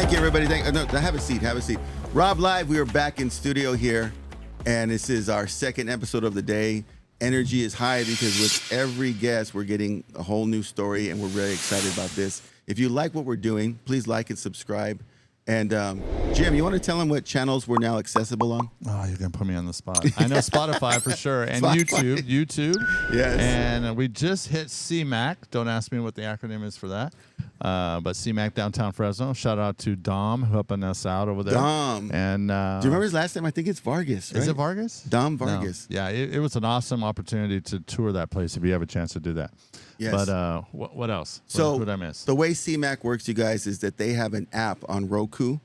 Thank you, everybody. No, have a seat. Have a seat. RobLive, we are back in studio here, and this is our second episode of the day. Energy is high because with every guest, we're getting a whole new story, and we're very excited about this. If you like what we're doing, please like and subscribe. And Jim, you want to tell them what channels we're now accessible on? Oh, you're going to put me on the spot. I know Spotify for sure, and Spotify. YouTube. Yes. And we just hit CMAC. Don't ask me what the acronym is for that. But CMAC Downtown Fresno. Shout out to Dom, who helping us out over there. Dom. And do you remember his last name? I think it's Vargas, right? Is it Vargas? Dom Vargas. No. Yeah, it was an awesome opportunity to tour that place if you have a chance to do that. Yes. But what else? So what did I miss? The way CMAC works, you guys, is that they have an app on Roku.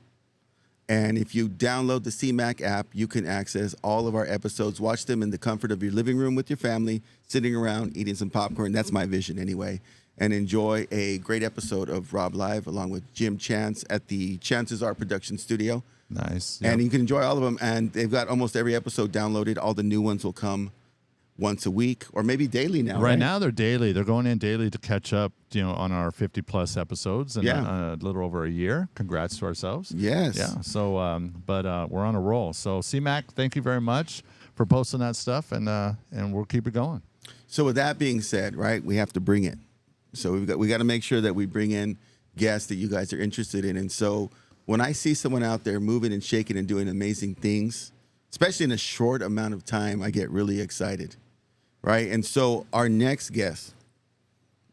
And if you download the CMAC app, you can access all of our episodes, watch them in the comfort of your living room with your family, sitting around, eating some popcorn. That's my vision anyway. And enjoy a great episode of RobLive along with Jim Chance at the Chances Are production studio. Nice. And you can enjoy all of them. And they've got almost every episode downloaded. All the new ones will come once a week or maybe daily now. Right now they're daily. They're going in daily to catch up, on our 50+ episodes in a little over a year. Congrats to ourselves. Yes. Yeah. So, but we're on a roll. So CMAC, thank you very much for posting that stuff, and we'll keep it going. So with that being said, right, we have to bring it. So we got to make sure that we bring in guests that you guys are interested in. And so when I see someone out there moving and shaking and doing amazing things, especially in a short amount of time, I get really excited, right? And so our next guest,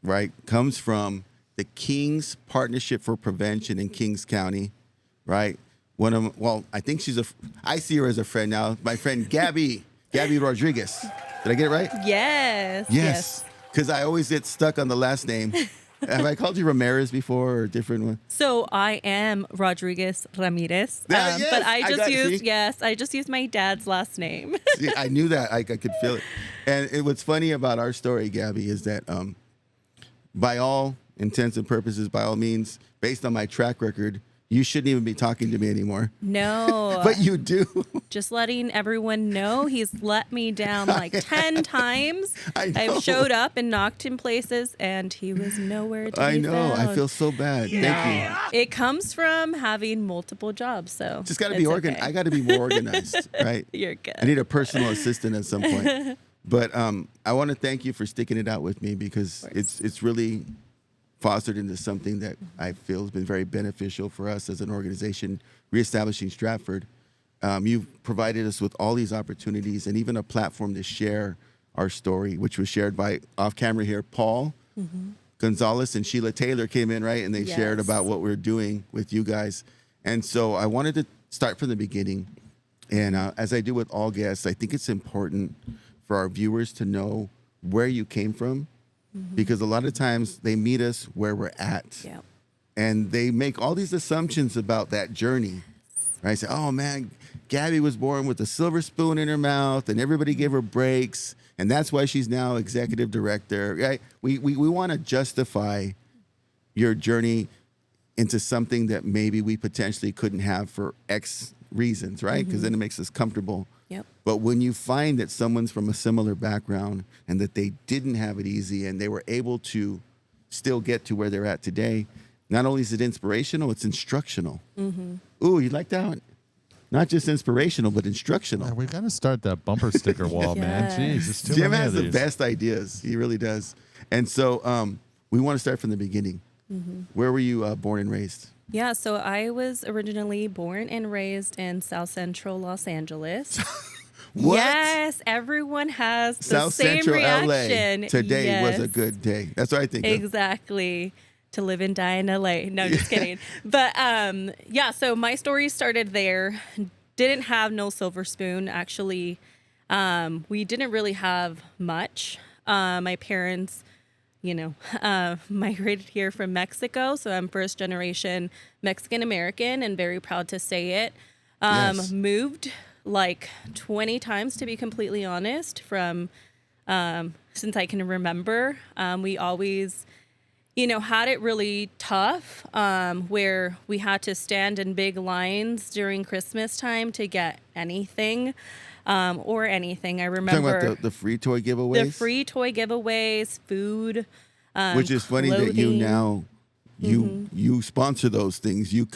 right, comes from the King's Partnership for Prevention in Kings County, right? I think I see her as a friend now. My friend Gabby Rodriguez. Did I get it right? Yes. Because I always get stuck on the last name. Have I called you Ramirez before or a different one? So I am Rodriguez Ramirez, Yes, but I see? just used my dad's last name. See, I knew that. I could feel it. And what's funny about our story, Gabby, is that by all intents and purposes, by all means, based on my track record, you shouldn't even be talking to me anymore. No. But you do. Just letting everyone know he's let me down like 10 times. I know. I've showed up and knocked in places, and he was nowhere to be I know. found. I feel so bad. Thank you. It comes from having multiple jobs, so Just got to be organized. okay. I got to be more organized, right? You're good. I need a personal assistant at some point. But I want to thank you for sticking it out with me because it's really fostered into something that I feel has been very beneficial for us as an organization, reestablishing Stratford. You've provided us with all these opportunities and even a platform to share our story, which was shared by, off camera here, Paul Gonzalez and Sheila Taylor came in, right? And they shared about what we're doing with you guys. And so I wanted to start from the beginning. And as I do with all guests, I think it's important for our viewers to know where you came from, because a lot of times they meet us where we're at. Yeah. And they make all these assumptions about that journey. Right? Say, oh man, Gabby was born with a silver spoon in her mouth and everybody gave her breaks. And that's why she's now executive director. Right? We want to justify your journey into something that maybe we potentially couldn't have for X reasons, right? Because then it makes us comfortable. Yep. But when you find that someone's from a similar background and that they didn't have it easy and they were able to still get to where they're at today, not only is it inspirational, it's instructional. Ooh, you like that one? Not just inspirational, but instructional. Yeah, we got to start that bumper sticker wall, man. Jeez, there's too Jim many has of the these. best ideas. He really does. And so we want to start from the beginning. Where were you born and raised? Yeah, so I was originally born and raised in South Central Los Angeles. What? Yes, everyone has the South same Central reaction. LA. Today was a Yes. good day. That's what I think. Exactly. To live and die in LA. No, just kidding. But yeah, so my story started there. Didn't have no silver spoon. Actually, we didn't really have much. My parents, migrated here from Mexico. So I'm first generation Mexican American and very proud to say it. Yes. Moved like 20 times, to be completely honest, from since I can remember. We always, had it really tough, where we had to stand in big lines during Christmas time to get anything. Or anything. I remember Talking about the free toy giveaways? the free toy giveaways, food, Which is funny that you clothing. now you sponsor those things. You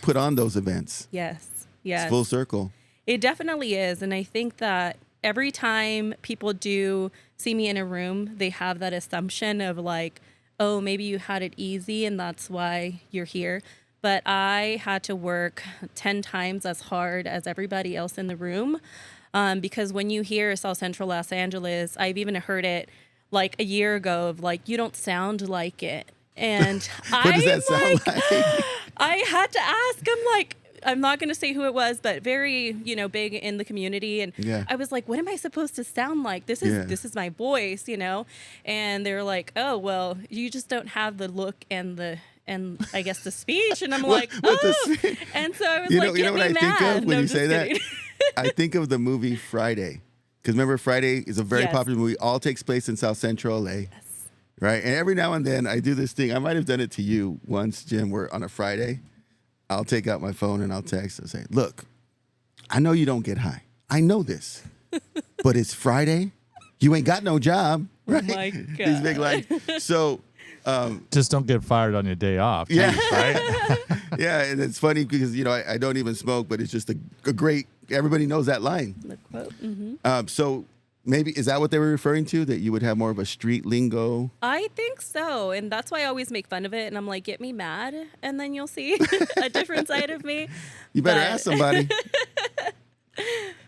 put on those events. Yes. It's full circle. It definitely is. And I think that every time people do see me in a room, they have that assumption of like, oh, maybe you had it easy and that's why you're here. But I had to work 10 times as hard as everybody else in the room. Because when you hear South Central Los Angeles, I've even heard it like a year ago of like, you don't sound like it. And What does that sound like? I had to ask him, like, I'm not going to say who it was, but very, big in the community. And I was like, what am I supposed to sound like? This is my voice, And they were like, oh, well, you just don't have the look and I guess the speech. And I'm like, oh. And so I was like, you know what I think of when you say kidding. that? I think of the movie Friday. Because remember, Friday is a very popular movie. All takes place in South Central LA. Yes. Right? And every now and then I do this thing. I might have done it to you once, Jim, where on a Friday, I'll take out my phone and I'll text and say, look, I know you don't get high. I know this. But it's Friday. You ain't got no job. Right? Oh my God. These big lines. So just don't get fired on your day off. Yeah. Right? Yeah. And it's funny because, I don't even smoke, but it's just a great, everybody knows that line. The quote. Mm-hmm. So maybe, is that what they were referring to? That you would have more of a street lingo? I think so. And that's why I always make fun of it. And I'm like, get me mad. And then you'll see a different side of me. You better ask somebody.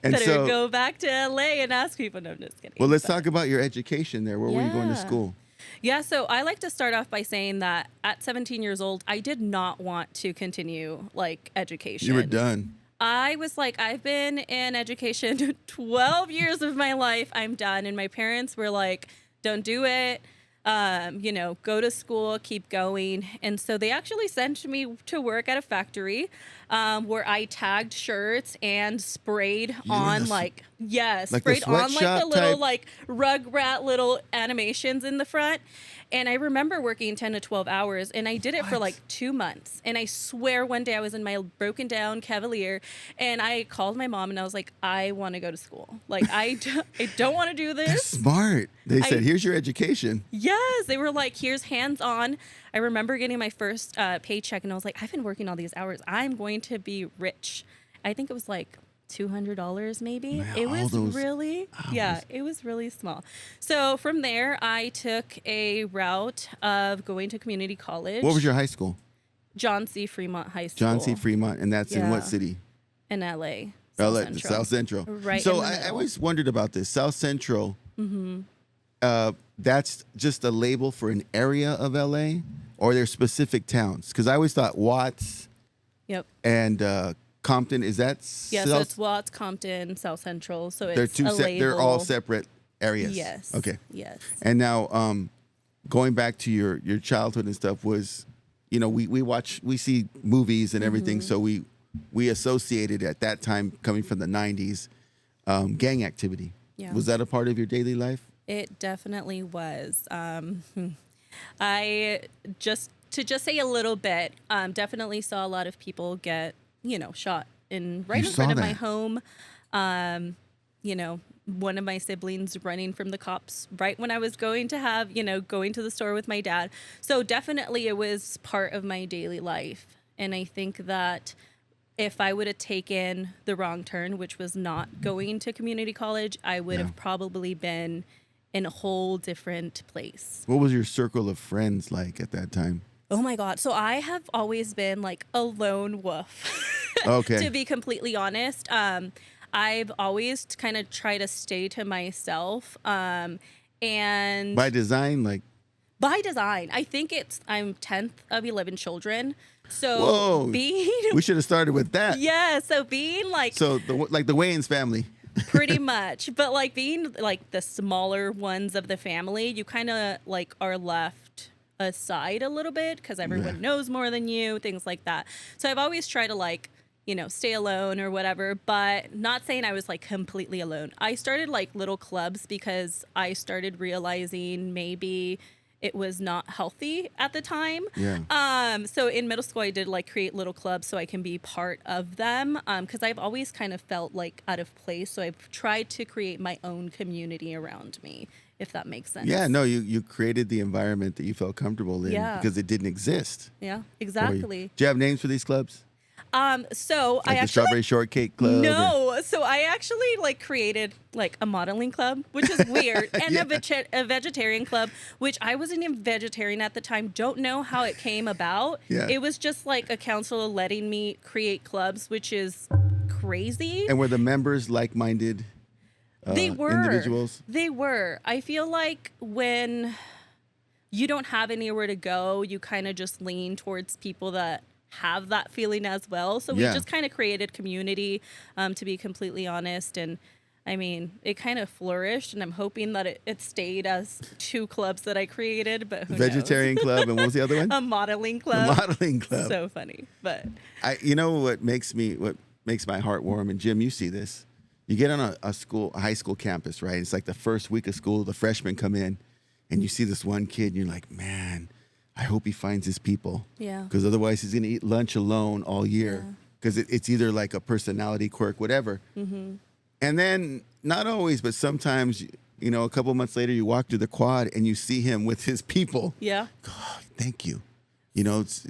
And better go back to LA and ask people. No, I'm just kidding. Well, let's talk about your education there. Where were you going to school? Yeah, so I like to start off by saying that at 17 years old, I did not want to continue education. You were done. I was like, I've been in education 12 years of my life. I'm done. And my parents were like, don't do it. Go to school, keep going. And so they actually sent me to work at a factory where I tagged shirts and sprayed on sprayed on the little Rugrat little animations in the front. And I remember working 10 to 12 hours, and I did it for 2 months. And I swear one day I was in my broken down Cavalier, and I called my mom, and I was like, I want to go to school. I don't want to do this. That's smart. They said, here's your education. Yes. They were like, here's hands-on. I remember getting my first paycheck, and I was like, I've been working all these hours. I'm going to be rich. I think it was $200 maybe. Man, it was really it was really small. So from there I took a route of going to community college. What was your high school? John C. Fremont High School. John C. Fremont, and that's in what city? In LA. South Central. Right. So I always wondered about this. South Central. That's just a label for an area of LA, or there's specific towns? Because I always thought Watts. Yep. And Compton, is that? Yes, so it's Watts, Compton, South Central. So it's they're all separate areas. Yes. Okay. Yes. And now, going back to your childhood and stuff was, we see movies and everything, so we associated at that time, coming from the 90s, gang activity. Yeah. Was that a part of your daily life? It definitely was. I just say a little bit, definitely saw a lot of people get shot in front of my home. One of my siblings running from the cops right when I was going to going to the store with my dad. So definitely it was part of my daily life. And I think that if I would have taken the wrong turn, which was not going to community college, I would have probably been in a whole different place. What was your circle of friends like at that time? Oh my God. So I have always been a lone wolf. Okay. To be completely honest. I've always kind of tried to stay to myself. And by design, by design. I think I'm 10th of 11 children. So we should have started with that. Yeah. So being so the Wayans family. Pretty much. But being the smaller ones of the family, you kind of are left aside a little bit because everyone knows more than you, things like that. So I've always tried to stay alone or whatever, but not saying I was completely alone. I started little clubs because I started realizing maybe it was not healthy at the time. Yeah. So in middle school, I did create little clubs so I can be part of them. Because I've always kind of felt out of place. So I've tried to create my own community around me. if that makes sense. Yeah, no, you created the environment that you felt comfortable in because it didn't exist. Yeah, for you. exactly. Do you have names for these clubs? So Like I the actually Strawberry Shortcake Club? no. So I actually like created like a modeling club, which is weird, and a vegetarian club, which I wasn't even vegetarian at the time. Don't know how it came about. Yeah. It was just like a counselor letting me create clubs, which is crazy. And were the members like-minded They were individuals? They were. I feel like when you don't have anywhere to go, you kind of just lean towards people that have that feeling as well. So we just kind of created community, to be completely honest. And I mean, it kind of flourished, and I'm hoping that it stayed as 2 clubs that I created, but who Vegetarian Club, and what was the other one? knows? A modeling club. A modeling club. So funny, but You know what makes my heart warm, and Jim, you see this. You get on a high school campus, right? It's like the first week of school, the freshmen come in, and you see this one kid, and you're like, man, I hope he finds his people. Yeah. Because otherwise he's going to eat lunch alone all year. Because it's either like a personality quirk, whatever. Mm-hmm. And then, not always, but sometimes, you know, a couple months later, you walk through the quad and you see him with his people. yeah. God, thank you. You know, it's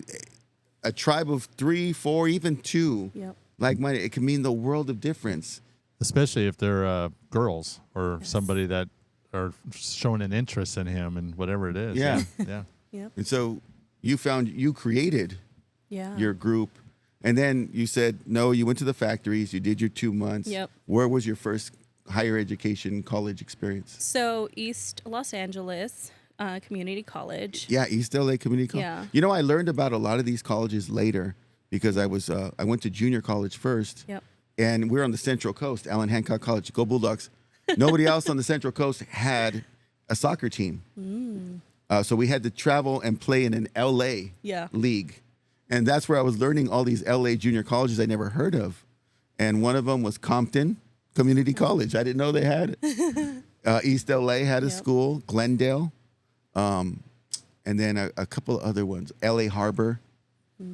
a tribe of 3, 4, even 2. Yep. Like-minded. It can mean the world of difference. Especially if they're girls or somebody that are showing an interest in him and whatever it is. Yeah. Yeah. Yep. And so you created Yeah. your group, and then you said, no, you went to the factories, you did your 2 months. Yep. Where was your first higher education college experience? So East Los Angeles Community College. Yeah, East LA Community College. Yeah. You know, I learned about a lot of these colleges later because I went to junior college first. Yep. And we're on the Central Coast, Allen Hancock College. Go Bulldogs. Nobody else on the Central Coast had a soccer team. So we had to travel and play in an LA league. And that's where I was learning all these LA junior colleges I never heard of. And one of them was Compton Community College. I didn't know they had it. East LA had a school, Glendale, and then a couple of other ones, LA Harbor.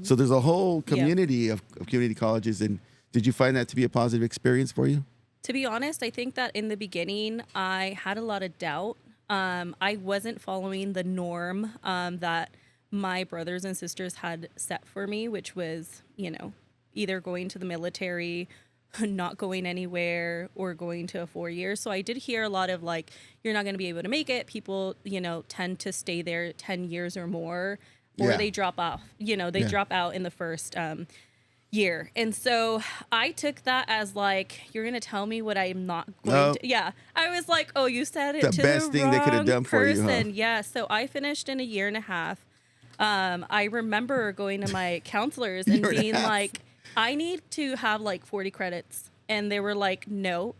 So there's a whole community of community colleges. And did you find that to be a positive experience for you? To be honest, I think that in the beginning, I had a lot of doubt. I wasn't following the norm that my brothers and sisters had set for me, which was, you know, either going to the military, not going anywhere, or going to a 4 years. So I did hear a lot of like, you're not going to be able to make it. People, you know, tend to stay there 10 years or more, or they drop off. You know, they drop out in the first year. And so I took that as like, you're going to tell me what I'm not going to. Yeah. I was like, oh, you said it The to best the thing they could have done for you, huh? person. Yeah. So I finished in a year and a half. I remember going to my counselors and being like, I need to have like 40 credits. And they were like, no,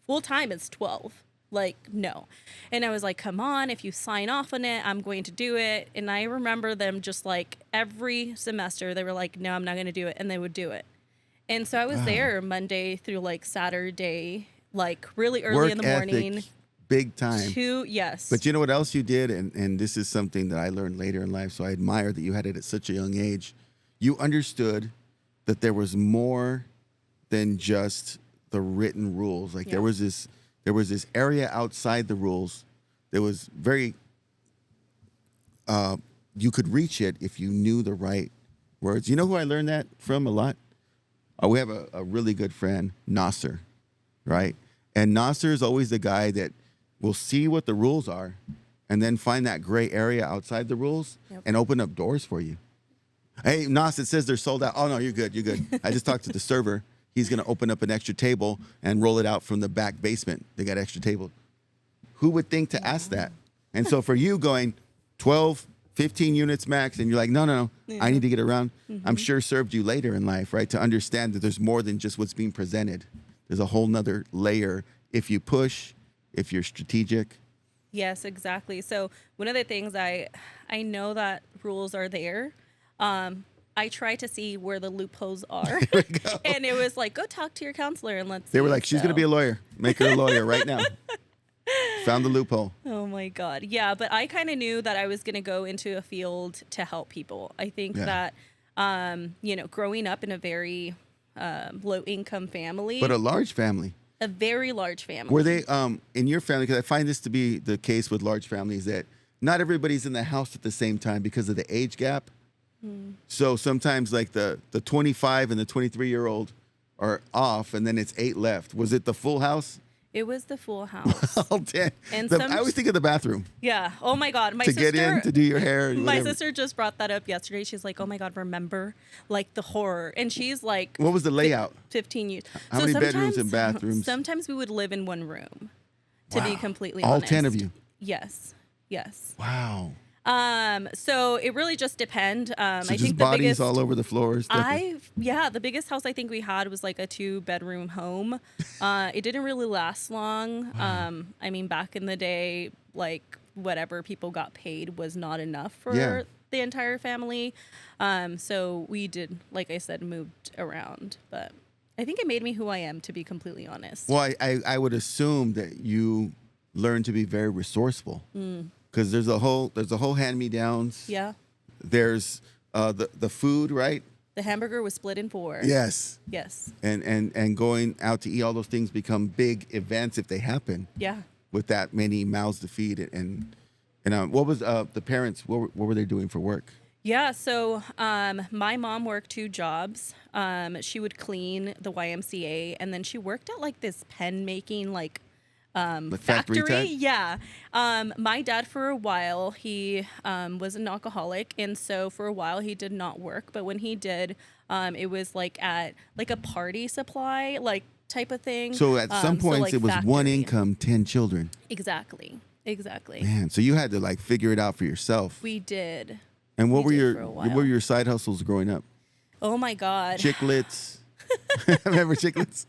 full time is 12. Like, no. And I was like, come on, if you sign off on it, I'm going to do it. And I remember them just like every semester, they were like, no, I'm not going to do it. And they would do it. And so I was there Monday through like Saturday, like really early Work in the morning. ethic, big time. Yes. But you know what else you did? And this is something that I learned later in life, so I admire that you had it at such a young age. You understood that there was more than just the written rules. Like there was this area outside the rules that was very, you could reach it if you knew the right words. You know who I learned that from a lot? We have a really good friend, Nasser, right? And Nasser is always the guy that will see what the rules are and then find that gray area outside the rules and open up doors for you. Hey, Nas, it says they're sold out. Oh, no, you're good. You're good. I just talked to the server. He's going to open up an extra table and roll it out from the back basement. They got extra table. Who would think to ask that? And so for you going 12, 15 units max, and you're like, no, I need to get around. I'm sure served you later in life, right? To understand that there's more than just what's being presented. There's a whole nother layer if you push, if you're strategic. Yes, exactly. So one of the things I know that rules are there. I try to see where the loopholes are. And it was like, go talk to your counselor and let's see. They were like, she's going to be a lawyer. Make her a lawyer right now. Found the loophole. Oh my God. Yeah. But I kind of knew that I was going to go into a field to help people. I think that, you know, growing up in a very low income family. But a large family. a very large family. Were they in your family? Because I find this to be the case with large families, that not everybody's in the house at the same time because of the age gap. So sometimes like the 25 and the 23-year-old are off, and then it's 8 left. Was it the full house? It was the full house. Oh, damn. And I always think of the bathroom Yeah. Oh my God. My to sister, get in, to do your hair. my whatever. sister just brought that up yesterday. She's like, "Oh my God, remember like the horror?" And she's like, What was the layout? 15 years. How many bedrooms and bathrooms? Sometimes we would live in one room. To be Wow. completely All honest. 10 of you. Yes. Yes. Wow. So it really just depend. So I just think the bodies biggest all over the floors. the biggest house I think we had was like a 2-bedroom home. It didn't really last long. I mean, back in the day, like whatever people got paid was not enough for Yeah. the entire family. So we did, like I said, moved around, but I think it made me who I am, to be completely honest. Well, I would assume that you learned to be very resourceful, because there's a whole hand-me-downs. Yeah. There's the food, right? The hamburger was split in 4. Yes. Yes. And going out to eat, all those things become big events if they happen Yeah. with that many mouths to feed. And what was the parents? What were they doing for work? Yeah, so my mom worked 2 jobs. She would clean the YMCA, and then she worked at like this pen making like factory type? Yeah. My dad, for a while, he was an alcoholic, and so for a while he did not work. But when he did, it was like at like a party supply like type of thing. So at some points like it was factory. one income, 10 children. Exactly. Man, so you had to like figure it out for yourself. We did. And what we were did for a what were while. your side hustles growing up? Oh my God. Chiclets. Remember chiclets?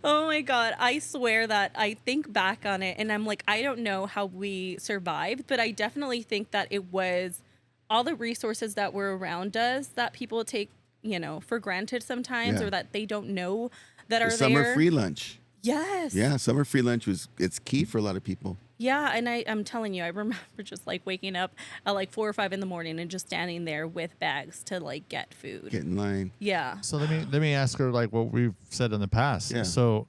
Oh my God. I swear that I think back on it and I'm like, I don't know how we survived, but I definitely think that it was all the resources that were around us that people take, for granted sometimes, Yeah. or that they don't know that The are summer there. free lunch. Yes. Yeah, summer free lunch it's key for a lot of people. Yeah. And I'm telling you, I remember just like waking up at like 4 or 5 in the morning and just standing there with bags to like get food. Get in line. Yeah. So let me ask her like what we've said in the past. Yeah. So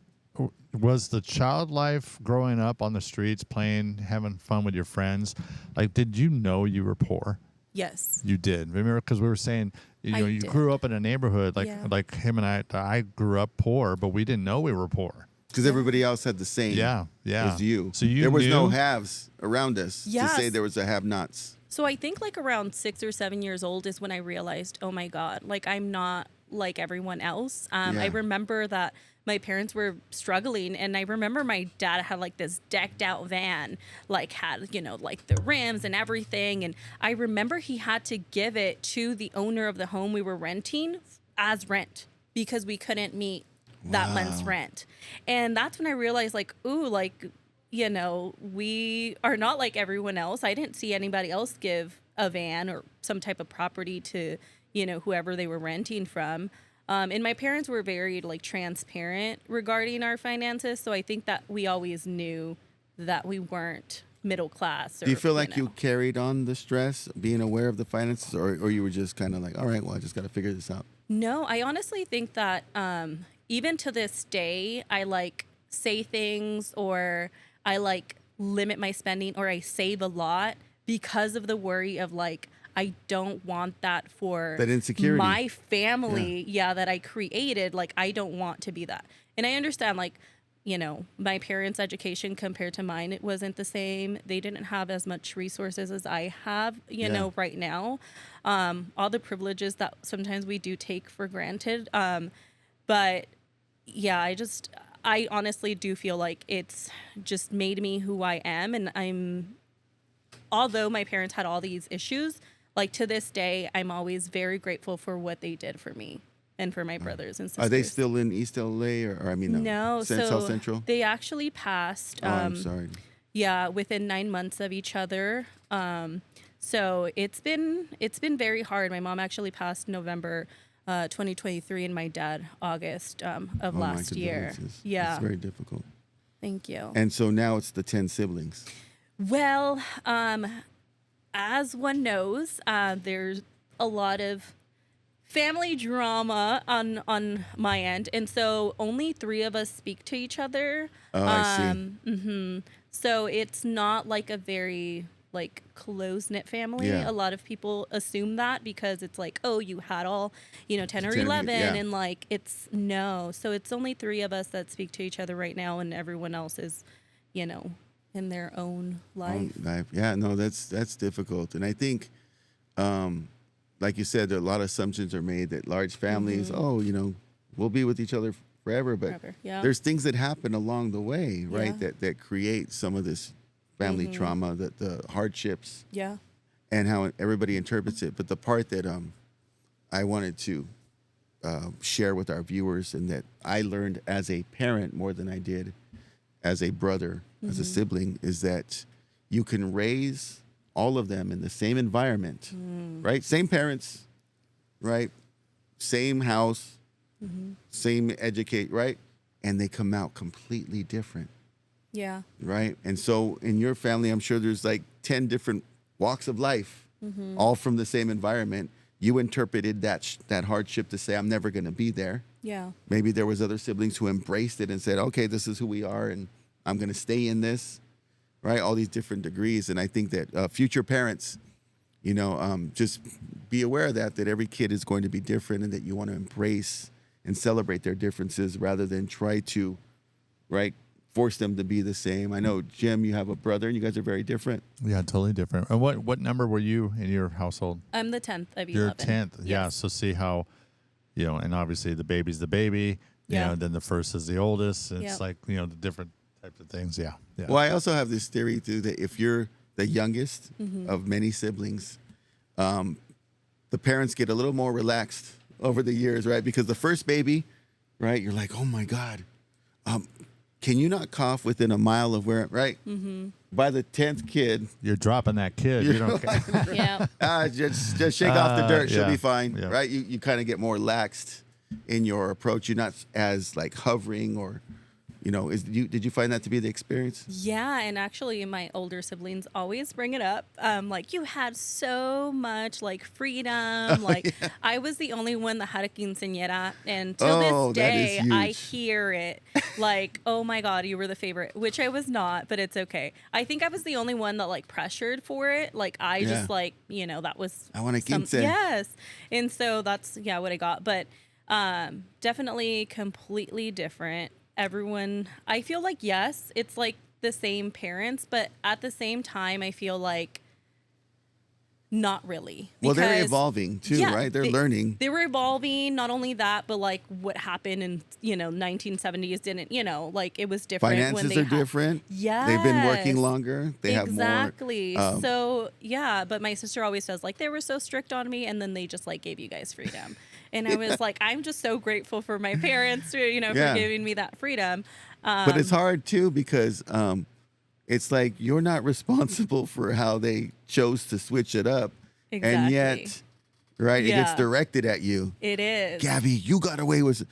was the child life growing up on the streets, playing, having fun with your friends, like did you know you were poor? Yes. You did. Remember, because we were saying, I you did. grew up in a neighborhood like Yeah. like him and I grew up poor, but we didn't know we were poor. Because everybody else had the same Yeah. as you. So you there was no knew- haves around us to Yes. say there was a have-nots. So I think like around 6 or 7 years old is when I realized, oh my God, like I'm not like everyone else. I Yeah. remember that my parents were struggling, and I remember my dad had like this decked out van, like had, like the rims and everything. And I remember he had to give it to the owner of the home we were renting as rent because we couldn't meet that month's Wow. rent. And that's when I realized like, ooh, like, we are not like everyone else. I didn't see anybody else give a van or some type of property to, whoever they were renting from. And my parents were very like transparent regarding our finances. So I think that we always knew that we weren't middle class. Or, Do you feel like you know. carried on the stress, being aware of the finances, or you were just kind of like, all right, well, I just got to figure this out? No, I honestly think that even to this day, I like say things or I like limit my spending or I save a lot because of the worry of like, I don't want that for That insecurity. my family. Yeah, that I created. Like, I don't want to be that. And I understand, like, my parents' education compared to mine, it wasn't the same. They didn't have as much resources as I have, right now. All the privileges that sometimes we do take for granted. But yeah, I honestly do feel like it's just made me who I am. And although my parents had all these issues, like to this day, I'm always very grateful for what they did for me and for my brothers and sisters. Are they still in East LA or I mean, No, South so Central? they actually passed. Oh, I'm sorry. Yeah, within 9 months of each other. So it's been very hard. My mom actually passed November 2023, and my dad August of Oh, my last year. condolences. Yeah, It's very difficult. thank you. And so now it's the 10 siblings. Well, as one knows, there's a lot of family drama on my end, and so only 3 of us speak to each other. Oh, I see. So it's not like a very like close knit family. Yeah. A lot of people assume that because it's like, oh, you had all, 10 or 10 of you, 11, yeah. and like it's no. So it's only 3 of us that speak to each other right now, and everyone else is, in their own life. Yeah, no, that's difficult. And I think, like you said, there are a lot of assumptions are made that large families, we'll be with each other forever. But Forever, yeah. there's things that happen along the way, right? Yeah. That create some of this family trauma, the hardships, Yeah. and how everybody interprets it. But the part that I wanted to share with our viewers, and that I learned as a parent more than I did as a brother, as a sibling, is that you can raise all of them in the same environment, right? Same parents, right? Same house, same educate, right? And they come out completely different, Yeah. right? And so in your family, I'm sure there's like 10 different walks of life, all from the same environment. You interpreted that hardship to say, I'm never going to be there. Yeah. Maybe there was other siblings who embraced it and said, okay, this is who we are, and I'm going to stay in this, right? All these different degrees. And I think that future parents, just be aware of that every kid is going to be different, and that you want to embrace and celebrate their differences rather than try to, right, force them to be the same. I know, Jim, you have a brother, and you guys are very different. Yeah, totally different. And what number were you in your household? I'm the 10th of 11. You're 10th. Yeah. Yes. So see how, and obviously the baby's the baby. Yeah. And then the first is the oldest. It's Yeah. like, the different types of things. Yeah. Yeah. Well, I also have this theory, too, that if you're the youngest of many siblings, the parents get a little more relaxed over the years, right? Because the first baby, right, you're like, oh, my God, can you not cough within a mile of where, right? By the 10th kid, You're dropping that kid. You don't care. Yeah. just shake off the dirt, she'll yeah. be fine, Yeah. right? You kind of get more laxed in your approach. You're not as like hovering or, did you find that to be the experience? Yeah, and actually my older siblings always bring it up. Like, you had so much like freedom. Like, I was the only one that had a quinceañera, and till Oh, this that day is I huge. hear it. Like, oh my God, you were the favorite, which I was not, but it's okay. I think I was the only one that like pressured for it. Like, I Yeah. just like, that was I want a some- quince. Yes. And so that's what I got. But definitely completely different. Everyone, I feel like, yes, it's like the same parents, but at the same time, I feel like not really. Well, they're Because, evolving too, yeah, right? They're learning. They were evolving. Not only that, but like what happened in 1970s didn't, like it was different. when Finances they are had, different. Yes. They've been working longer. They exactly. have more. So yeah, but my sister always says like they were so strict on me, and then they just like gave you guys freedom. And I was like, I'm just so grateful for my parents, for Yeah. giving me that freedom. But it's hard too because it's like you're not responsible for how they chose to switch it up, and Exactly. yet, right, it gets Yeah. directed at you. It is. Gabby, you got away with.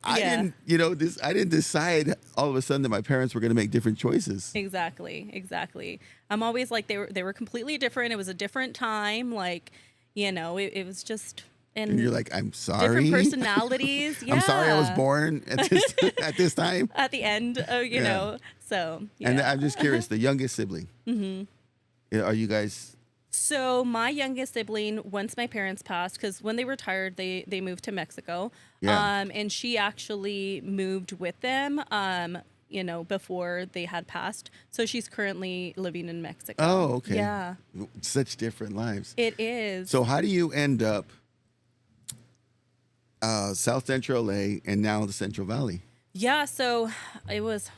I Yeah. didn't. I didn't decide all of a sudden that my parents were going to make different choices. Exactly. I'm always like they were completely different. It was a different time. Like, it was just. And you're like, I'm sorry. Different personalities. Yeah. I'm sorry I was born at this at this time. At the end, you know. So, yeah. And I'm just curious, the youngest sibling. Are you guys? So my youngest sibling, once my parents passed, because when they retired, they moved to Mexico. Yeah. And she actually moved with them, before they had passed. So she's currently living in Mexico. Oh, okay. Yeah. Such different lives. It is. So how do you end up South Central LA and now the Central Valley? Yeah, so it was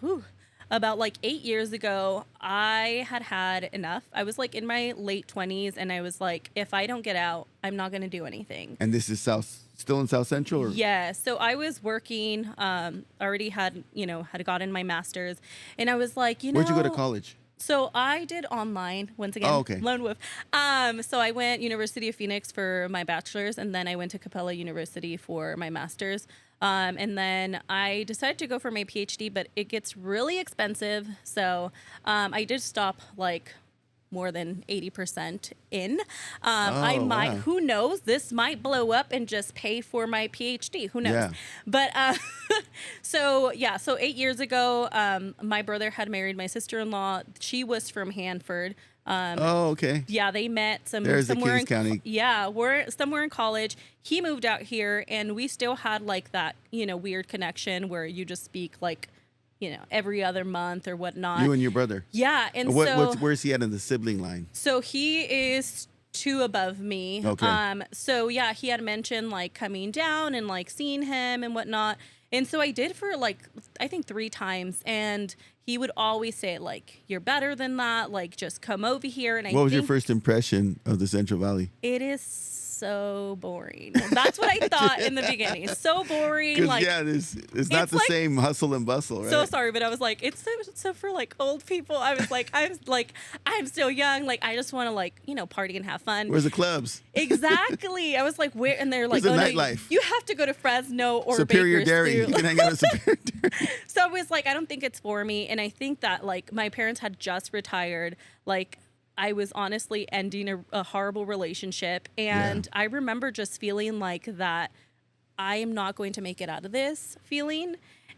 about like 8 years ago. I had enough. I was like in my late 20s, and I was like, if I don't get out, I'm not going to do anything. And this is still in South Central? Or? Yeah, so I was working, already had gotten my master's, and I was like, Where'd you go to college? So I did online once again. Oh, okay. Lone wolf. So I went University of Phoenix for my bachelor's, and then I went to Capella University for my master's. And then I decided to go for my PhD, but it gets really expensive. So I did stop like more than 80% in. Wow. Who knows, this might blow up and just pay for my PhD. Who knows? Yeah. But so 8 years ago, my brother had married my sister-in-law. She was from Hanford. Okay. Yeah, they met There's the somewhere Kings County. we're somewhere in college. He moved out here, and we still had like that, weird connection where you just speak like, every other month or whatnot. You and your brother. Yeah, and Where's he at in the sibling line? so he is 2 above me. Okay. So yeah, he had mentioned like coming down and like seeing him and whatnot. And so I did for like, I think 3 times. And he would always say like, you're better than that. Like, just come over here. And What was your first impression of the Central Valley? It is so boring. That's what I thought in the beginning. So boring. Like, yeah, it's not the like, same hustle and bustle, right? So sorry, but I was like, it's so for like old people. I was like, I'm still young. Like, I just want to like, party and have fun. Where's the clubs? Exactly. I was like, where? And they're like, Where's the no, nightlife? you have to go to Fresno or Superior Dairy. Bakersfield. You can hang out at Superior Dairy. So I was like, I don't think it's for me. And I think that like my parents had just retired. Like, I was honestly ending a horrible relationship. And I remember just feeling like that I am not going to make it out of this feeling.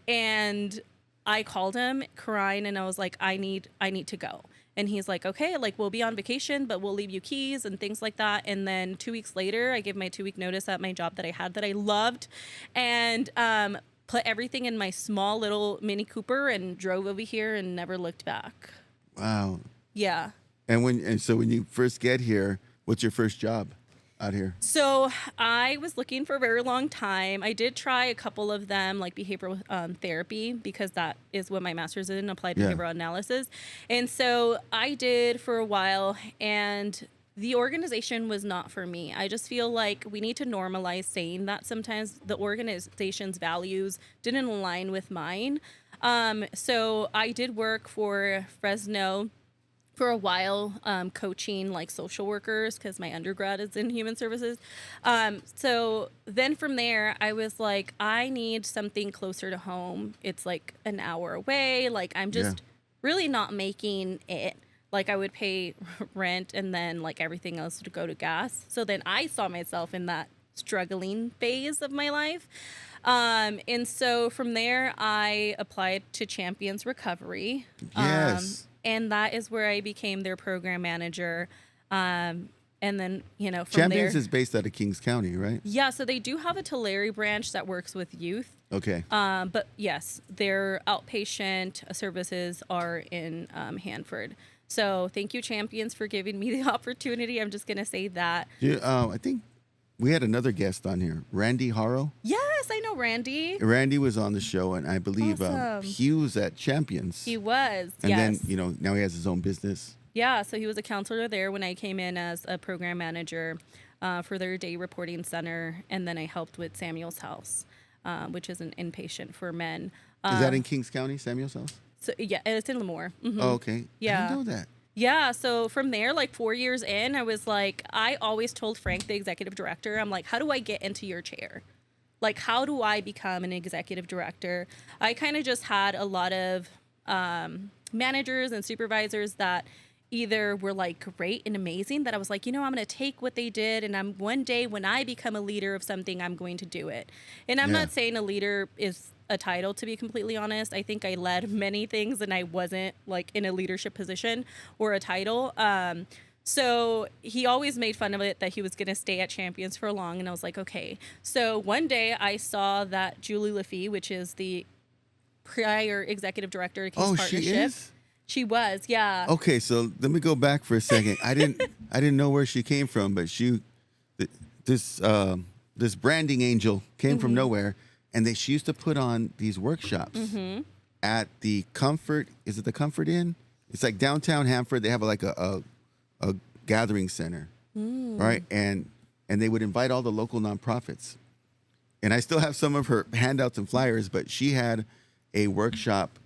And I called him crying and I was like, I need to go. And he's like, okay, like we'll be on vacation, but we'll leave you keys and things like that. And then 2 weeks later, I gave my 2-week notice at my job that I had that I loved, and put everything in my small little Mini Cooper and drove over here and never looked back. Wow. Yeah. And so when you first get here, what's your first job out here? So I was looking for a very long time. I did try a couple of them, like behavioral therapy, because that is what my master's in, applied behavioral analysis. And so I did for a while, and the organization was not for me. I just feel like we need to normalize saying that sometimes the organization's values didn't align with mine. So I did work for Fresno for a while, coaching like social workers, because my undergrad is in human services. So then from there, I was like, I need something closer to home. It's like an hour away. Like, I'm just really not making it. Like, I would pay rent and then like everything else would go to gas. So then I saw myself in that struggling phase of my life. And so from there, I applied to Champions Recovery. Yes. And that is where I became their program manager. And then, from Champions there, is based out of Kings County, right? yeah, so they do have a Tulare branch that works with youth. Okay. But yes, their outpatient services are in Hanford. So thank you, Champions, for giving me the opportunity. I'm just going to say that. I think we had another guest on here, Randy Harrow. Yes, I know Randy. Randy was on the show, and I believe Awesome. he was at Champions. He was, and yes. then, now he has his own business. Yeah, so he was a counselor there when I came in as a program manager for their day reporting center. And then I helped with Samuel's House, which is an inpatient for men. Is that in Kings County, Samuel's house? So yeah, it's in Lemoore. Mhm. Oh, okay. Yeah. I didn't know that. Yeah, so from there, like 4 years in, I was like, I always told Frank, the executive director, I'm like, how do I get into your chair? Like, how do I become an executive director? I kind of just had a lot of managers and supervisors that either were like great and amazing, that I was like, I'm going to take what they did, and one day when I become a leader of something, I'm going to do it. And I'm not saying a leader is a title, to be completely honest. I think I led many things and I wasn't like in a leadership position or a title. So he always made fun of it that he was going to stay at Champions for long. And I was like, okay. So one day I saw that Julie Laffey, which is the prior executive director of King's Partnership. She is? She was, yeah. Okay, so let me go back for a second. I didn't know where she came from, but this branding angel came from nowhere, and she used to put on these workshops at the Comfort. Is it the Comfort Inn? It's like downtown Hanford. They have like a gathering center, right? And they would invite all the local nonprofits. And I still have some of her handouts and flyers, but she had a workshop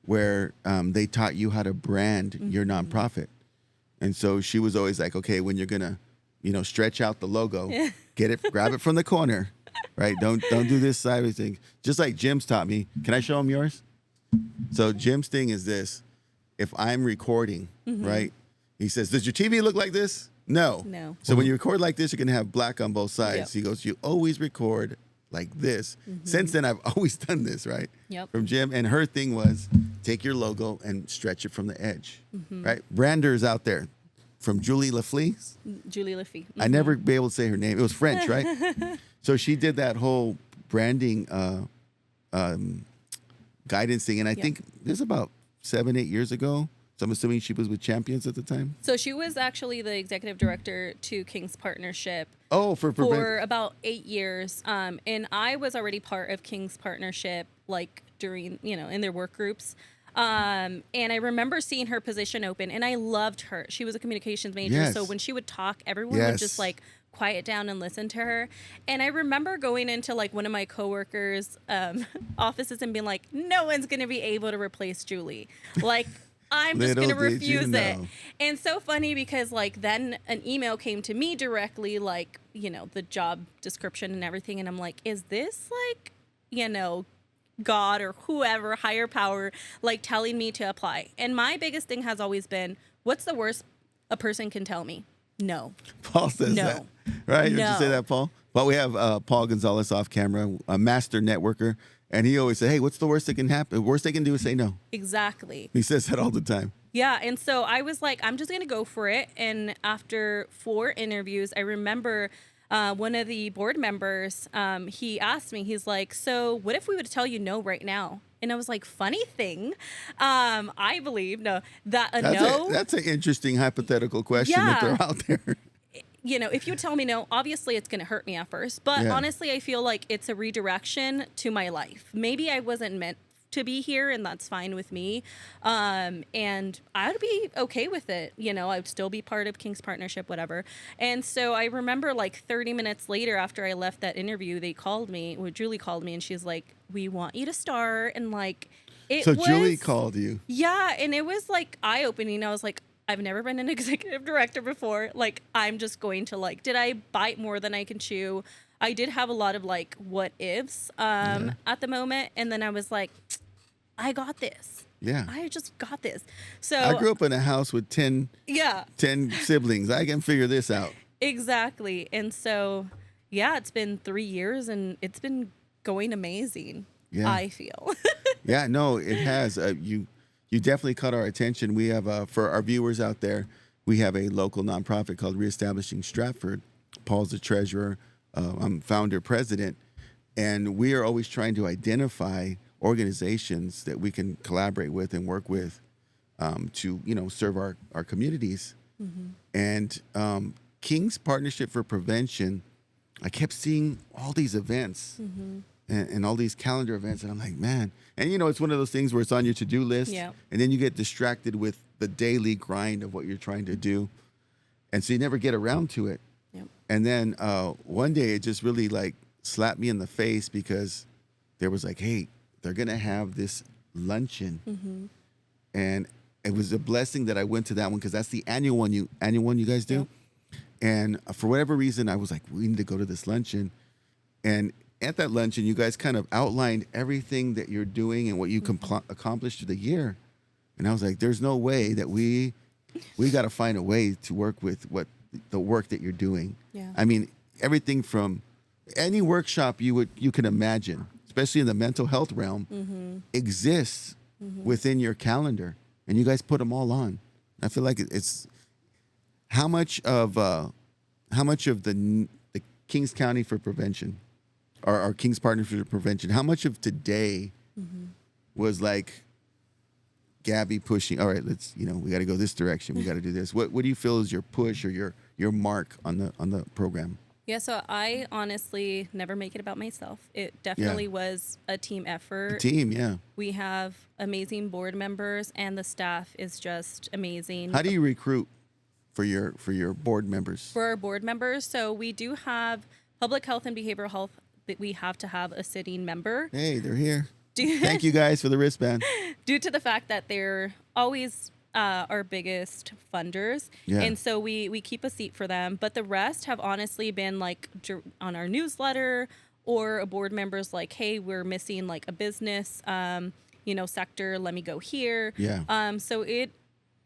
where they taught you how to brand your nonprofit. And so she was always like, okay, when you're gonna, stretch out the logo, grab it from the corner, right? Don't do this sideways thing. Just like Jim's taught me. Can I show him yours? So Jim's thing is this: if I'm recording, right, He says, does your TV look like this? No. No. So when you record like this, you're going to have black on both sides. Yep. He goes, you always record like this. Since then, I've always done this, right? Yep. From Jim. And her thing was take your logo and stretch it from the edge, right? Branders out there from Julie Lafleur. Julie Lafleur. I never be able to say her name. It was French, right? So she did that whole branding guidance thing. And I think this is about 7-8 years ago. So I'm assuming she was with Champions at the time. So she was actually the executive director to King's Partnership. Oh, for about 8 years. And I was already part of King's Partnership, like during, in their work groups. And I remember seeing her position open, and I loved her. She was a communications major. Yes. So when she would talk, everyone would just like quiet down and listen to her. And I remember going into like one of my coworkers' offices and being like, no one's going to be able to replace Julie. Like, I'm just going to refuse it. And so funny because like then an email came to me directly, like, the job description and everything. And I'm like, is this like, God or whoever, higher power, like telling me to apply? And my biggest thing has always been, what's the worst a person can tell me? No. Paul says that. Right? No. Did you say that, Paul? Well, we have Paul Gonzalez off camera, a master networker. And he always said, hey, what's the worst that can happen? The worst they can do is say no. Exactly. He says that all the time. Yeah. And so I was like, I'm just going to go for it. And after 4 interviews, I remember one of the board members, he asked me, he's like, so what if we would tell you no right now? And I was like, funny thing, I believe, That's an interesting hypothetical question that they're out there. If you tell me no, obviously it's going to hurt me at first. But honestly, I feel like it's a redirection to my life. Maybe I wasn't meant to be here, and that's fine with me. And I'd be okay with it. I'd still be part of King's Partnership, whatever. And so I remember like 30 minutes later after I left that interview, Julie called me, and she's like, we want you to start. And like, Julie called you. Yeah. And it was like eye-opening. I was like, I've never been an executive director before. Like, I'm just going to like, did I bite more than I can chew? I did have a lot of like what ifs at the moment. And then I was like, I got this. Yeah. I just got this. So I grew up in a house with 10 siblings. I can figure this out. Exactly. And so, it's been 3 years and it's been going amazing. Yeah. I feel. Yeah, no, it has. You definitely caught our attention. We have, for our viewers out there, we have a local nonprofit called Reestablishing Stratford. Paul's the treasurer. I'm founder, president. And we are always trying to identify organizations that we can collaborate with and work with to, serve our communities. Mm-hmm. And King's Partnership for Prevention, I kept seeing all these events. Mm-hmm. And all these calendar events. And I'm like, man. And, it's one of those things where it's on your to-do list. Yeah. And then you get distracted with the daily grind of what you're trying to do. And so you never get around to it. Yep. And then one day it just really, like, slapped me in the face because there was like, hey, they're going to have this luncheon. Mm-hmm. And it was a blessing that I went to that one because that's the annual one you guys do. Yep. And for whatever reason, I was like, we need to go to this luncheon. And at that luncheon, you guys kind of outlined everything that you're doing and what you accomplished through the year. And I was like, there's no way that we got to find a way to work with the work that you're doing. Yeah. I mean, everything from any workshop you can imagine, especially in the mental health realm, exists within your calendar. And you guys put them all on. I feel like it's how much of the Kings County for Prevention, our King's Partnership for Prevention, how much of today was like Gabby pushing, all right, let's, we got to go this direction. We got to do this. What do you feel is your push or your mark on the program? Yeah, so I honestly never make it about myself. It definitely was a team effort. Yeah. We have amazing board members, and the staff is just amazing. How do you recruit for your board members? For our board members, so we do have public health and behavioral health that we have to have a sitting member. Hey, they're here. Thank you guys for the wristband. Due to the fact that they're always our biggest funders. Yeah. And so we keep a seat for them. But the rest have honestly been like on our newsletter, or a board member's like, hey, we're missing like a business, sector. Let me go here. Yeah. So it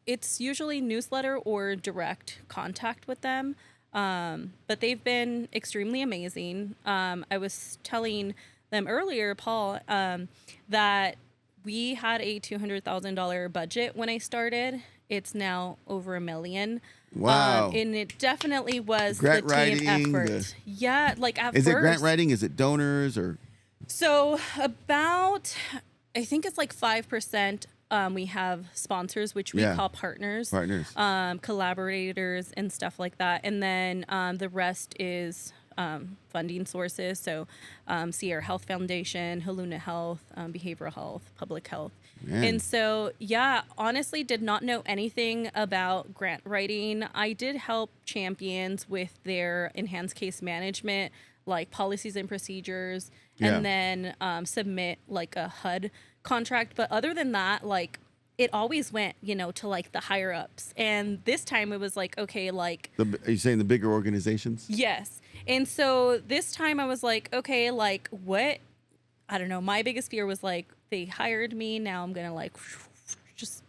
it's usually newsletter or direct contact with them. But they've been extremely amazing. I was telling them earlier, Paul, that we had a $200,000 budget when I started. It's now over $1 million. Wow. And it definitely was Grant the team writing, effort. Yeah, like at Is first. it grant writing? Is it donors or? So about, I think it's like 5%. We have sponsors, which we call partners, collaborators, and stuff like that. And then the rest is funding sources. So Sierra Health Foundation, Haluna Health, Behavioral Health, Public Health. Man. And so, yeah, honestly did not know anything about grant writing. I did help champions with their enhanced case management, like policies and procedures, and then submit like a HUD contract. But other than that, like it always went, to like the higher ups. And this time it was like, okay, like. Are you saying the bigger organizations? Yes. And so this time I was like, okay, like what? I don't know. My biggest fear was like, they hired me. Now I'm going to like just,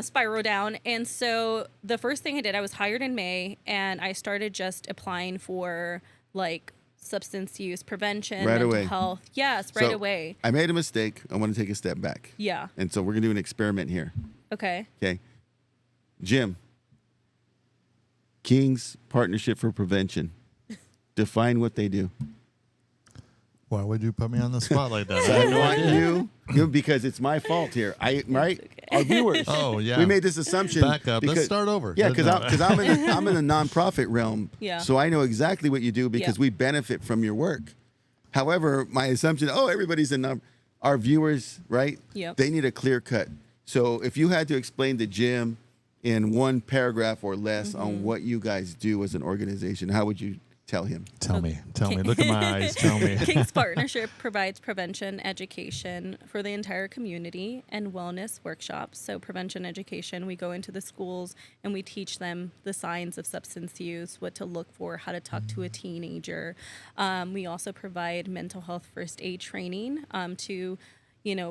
spiral down. And so the first thing I did, I was hired in May and I started just applying for like substance use prevention, mental health. Yes, right away. I made a mistake. I want to take a step back. Yeah. And so we're going to do an experiment here. Okay. Okay. Jim, King's Partnership for Prevention. Define what they do. Why would you put me on the spot like that? I want you because it's my fault here. Right? Okay. Our viewers. Oh, yeah. We made this assumption. Back up. Let's start over. Yeah, because I'm in the nonprofit realm. Yeah. So I know exactly what you do because we benefit from your work. However, my assumption, everybody's in our viewers, right? Yep. They need a clear cut. So if you had to explain to Jim in one paragraph or less on what you guys do as an organization, how would you tell him? Tell me. Look at my eyes. Tell me. King's Partnership provides prevention education for the entire community and wellness workshops. So prevention education, we go into the schools and we teach them the signs of substance use, what to look for, how to talk to a teenager. We also provide mental health first aid training to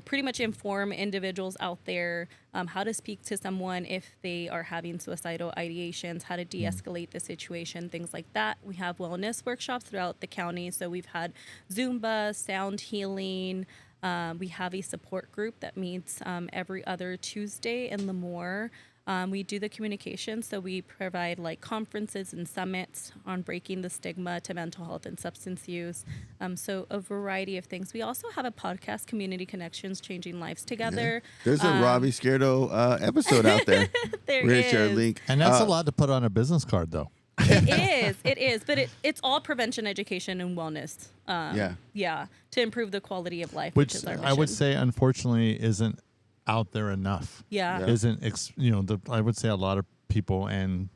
pretty much inform individuals out there how to speak to someone if they are having suicidal ideations, how to de-escalate the situation, things like that. We have wellness workshops throughout the county. So we've had Zumba, sound healing. We have a support group that meets every other Tuesday in Lemoore. We do the communication, so we provide like conferences and summits on breaking the stigma to mental health and substance use. So a variety of things. We also have a podcast, Community Connections, Changing Lives Together. Yeah. There's a Robbie Scardo episode out there. There We're gonna share a is. link. And that's a lot to put on a business card, though. It is, but it's all prevention, education, and wellness. To improve the quality of life, which is our mission. I would say, unfortunately, isn't out there enough. Yeah. Isn't I would say a lot of people and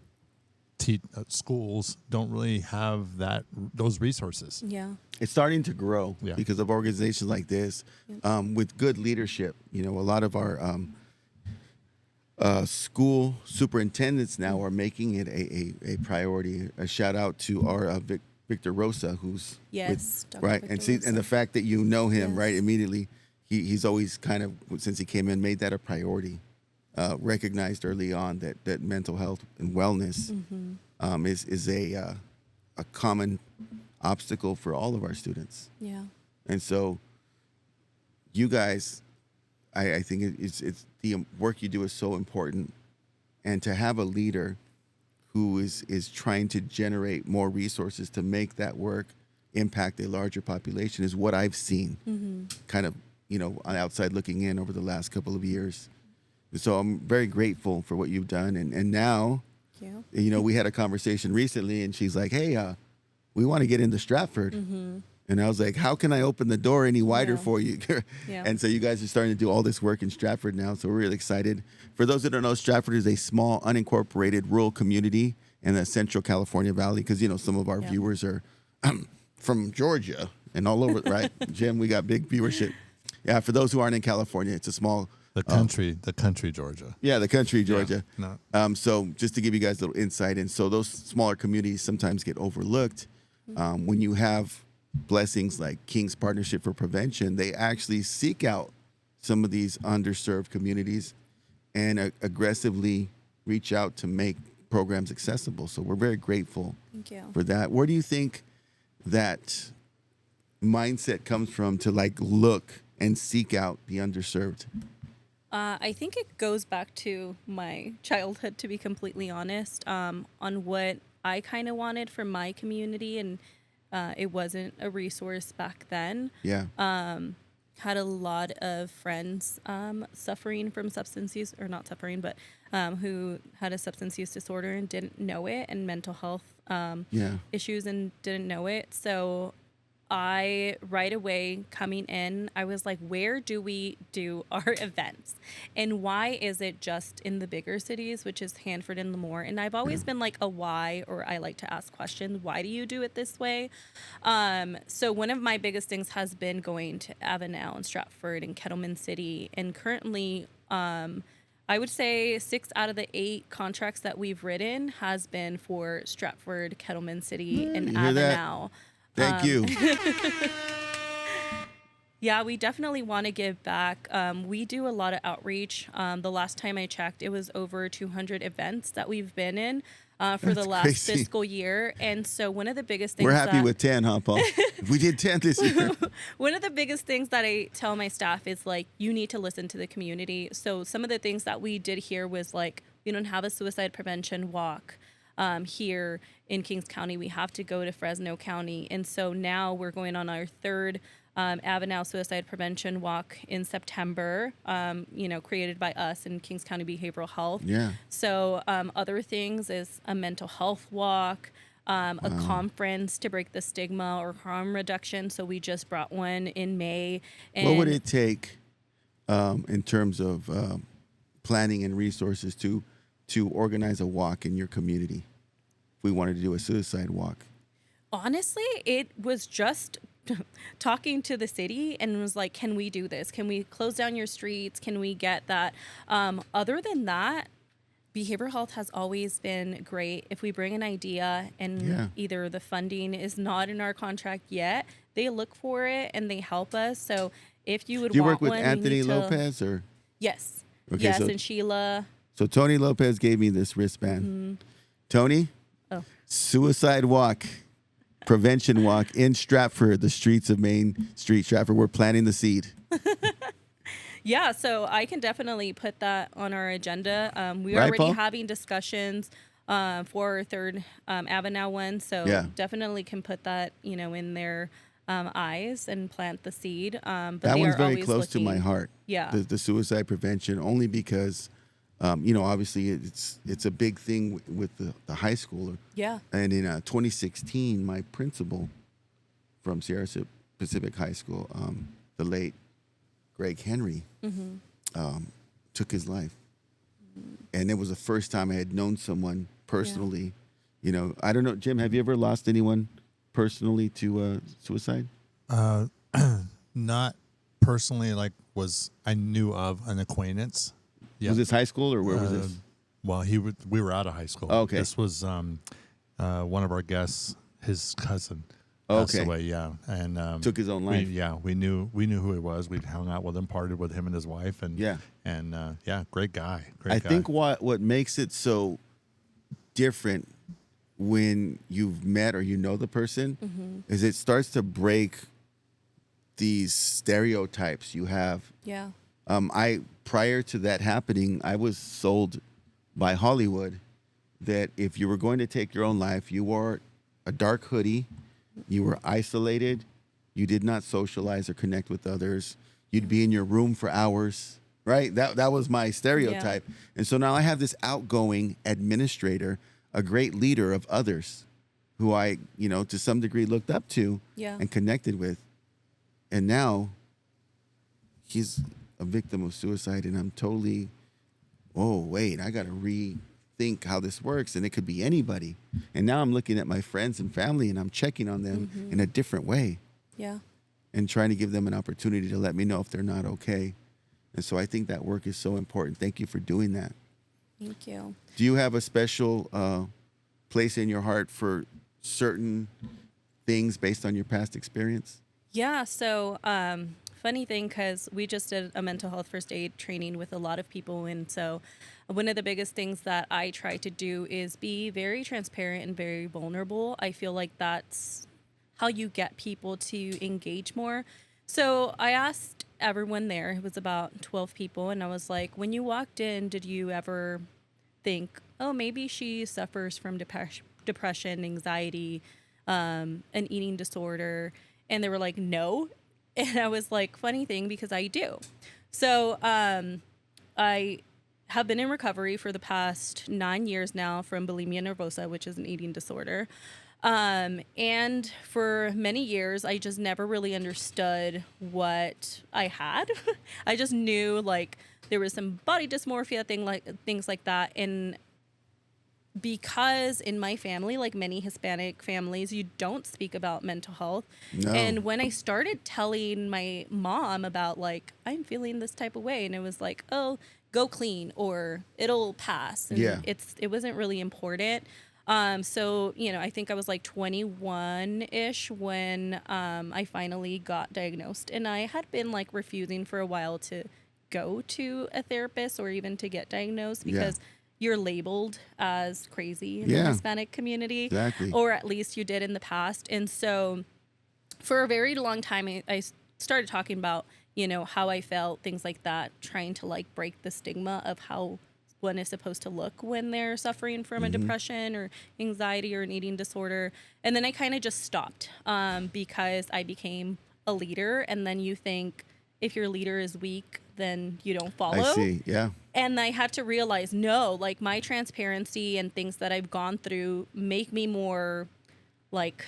schools don't really have those resources. Yeah. It's starting to grow Yeah. because of organizations like this with good leadership. A lot of our school superintendents now are making it a priority. A shout out to our Victor Rosa, who's Dr. right, Victor and the fact that you know him Yes. right immediately. He's always kind of, since he came in, made that a priority, recognized early on that mental health and wellness is a common obstacle for all of our students. Yeah. And so you guys, I think it's the work you do is so important. And to have a leader who is trying to generate more resources to make that work impact a larger population is what I've seen kind of, on outside looking in over the last couple of years. So I'm very grateful for what you've done. And now, we had a conversation recently and she's like, hey, we want to get into Stratford. And I was like, how can I open the door any wider for you? And so you guys are starting to do all this work in Stratford now. So we're really excited. For those that don't know, Stratford is a small, unincorporated rural community in the Central California Valley. Because, some of our viewers are from Georgia and all over, right? Jim, we got big viewership. Yeah, for those who aren't in California, it's a small... The country, Georgia. Yeah, the country, Georgia. Yeah, so just to give you guys a little insight, and so those smaller communities sometimes get overlooked. When you have blessings like King's Partnership for Prevention, they actually seek out some of these underserved communities and aggressively reach out to make programs accessible. So we're very grateful Thank you. for that. Where do you think that mindset comes from to like look and seek out the underserved? I think it goes back to my childhood, to be completely honest, on what I kind of wanted from my community, and it wasn't a resource back then. Yeah. Had a lot of friends suffering from substance use, or not suffering, but who had a substance use disorder and didn't know it, and mental health issues and didn't know it. So I, right away coming in, I was like, where do we do our events? And why is it just in the bigger cities, which is Hanford and Lemoore? And I've always been like a why, or I like to ask questions. Why do you do it this way? So one of my biggest things has been going to Avenel and Stratford and Kettleman City. And currently, I would say 6 out of the 8 contracts that we've written has been for Stratford, Kettleman City, and You hear that? Avenel. Thank you. Yeah, we definitely want to give back. We do a lot of outreach. The last time I checked, it was over 200 events that we've been in for the last crazy. fiscal year. And so one of the biggest things We're happy with 10, huh, Paul? We did 10 this year. one of the biggest things that I tell my staff is like, you need to listen to the community. So some of the things that we did here was like, we don't have a suicide prevention walk. Here in Kings County, we have to go to Fresno County. And so now we're going on our 3rd Avenel Suicide Prevention Walk in September, created by us in Kings County Behavioral Health. Yeah. So other things is a mental health walk, a conference to break the stigma or harm reduction. So we just brought one in May. And What would it take in terms of planning and resources to organize a walk in your community? If we wanted to do a suicide walk. Honestly, it was just talking to the city and was like, can we do this? Can we close down your streets? Can we get that? Other than that, behavioral health has always been great. If we bring an idea and either the funding is not in our contract yet, they look for it and they help us. So if you would Do you want work with one, Anthony Lopez or? Yes. Okay, yes, so- and Sheila. So Tony Lopez gave me this wristband. Tony, suicide walk, prevention walk in Stratford, the streets of Main Street, Stratford. We're planting the seed. Yeah, so I can definitely put that on our agenda. We are Right, already Paul? having discussions for our 3rd Avenel one, so definitely can put that in their eyes and plant the seed. But That they one's are very always close to my looking- heart. Yeah. The suicide prevention, only because, obviously it's a big thing with the high schooler. Yeah. And in 2016, my principal from Sierra Pacific High School, the late Greg Henry, took his life. And it was the first time I had known someone personally. I don't know, Jim, have you ever lost anyone personally to suicide? Not personally, I knew of an acquaintance. Yeah. Was this high school or where was this? Well, we were out of high school. Okay. This was one of our guests, his cousin. Passed Okay. away, yeah, and Took his own life. We knew who he was. We'd hung out with him, partied with him and his wife, and great guy. I think what makes it so different when you've met or the person is it starts to break these stereotypes you have. Yeah. Prior to that happening, I was sold by Hollywood that if you were going to take your own life, you wore a dark hoodie, you were isolated, you did not socialize or connect with others, you'd be in your room for hours, right? That was my stereotype. Yeah. And so now I have this outgoing administrator, a great leader of others who I, to some degree looked up to and connected with. And now he's a victim of suicide, and I'm totally, I got to rethink how this works, and it could be anybody. And now I'm looking at my friends and family, and I'm checking on them in a different way. Yeah. And trying to give them an opportunity to let me know if they're not okay. And so I think that work is so important. Thank you for doing that. Thank you. Do you have a special place in your heart for certain things based on your past experience? Yeah. So funny thing, because we just did a mental health first aid training with a lot of people. And so one of the biggest things that I try to do is be very transparent and very vulnerable. I feel like that's how you get people to engage more. So I asked everyone there, it was about 12 people, and I was like, when you walked in, did you ever think, oh, maybe she suffers from depression, anxiety, an eating disorder? And they were like, no. And I was like, funny thing, because I do. So I have been in recovery for the past 9 years now from bulimia nervosa, which is an eating disorder. And for many years, I just never really understood what I had. I just knew like there was some body dysmorphia things like that. And because in my family, like many Hispanic families, you don't speak about mental health. No. And when I started telling my mom about like, I'm feeling this type of way, and it was like, oh, go clean or it'll pass. And Yeah. it wasn't really important. So, I think I was like 21-ish when I finally got diagnosed, and I had been like refusing for a while to go to a therapist or even to get diagnosed because you're labeled as crazy in the Hispanic community. Exactly. Or at least you did in the past. And so for a very long time, I started talking about, how I felt, things like that, trying to like break the stigma of how one is supposed to look when they're suffering from a depression or anxiety or an eating disorder. And then I kind of just stopped because I became a leader. And then you think if your leader is weak, then you don't follow. I see. Yeah. And I had to realize, no, like my transparency and things that I've gone through make me more like,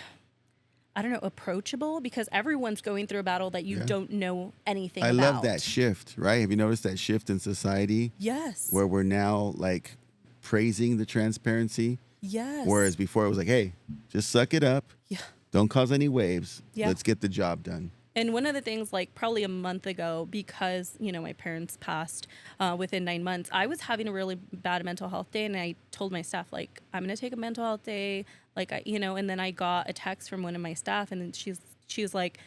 I don't know, approachable, because everyone's going through a battle that you don't know anything about. I love that shift, right? Have you noticed that shift in society? Yes. Where we're now like praising the transparency. Yes. Whereas before it was like, hey, just suck it up. Yeah. Don't cause any waves. Yeah. Let's get the job done. And one of the things, like probably a month ago, because, my parents passed within 9 months, I was having a really bad mental health day. And I told my staff, like, I'm going to take a mental health day. Like, and then I got a text from one of my staff, and then she's like,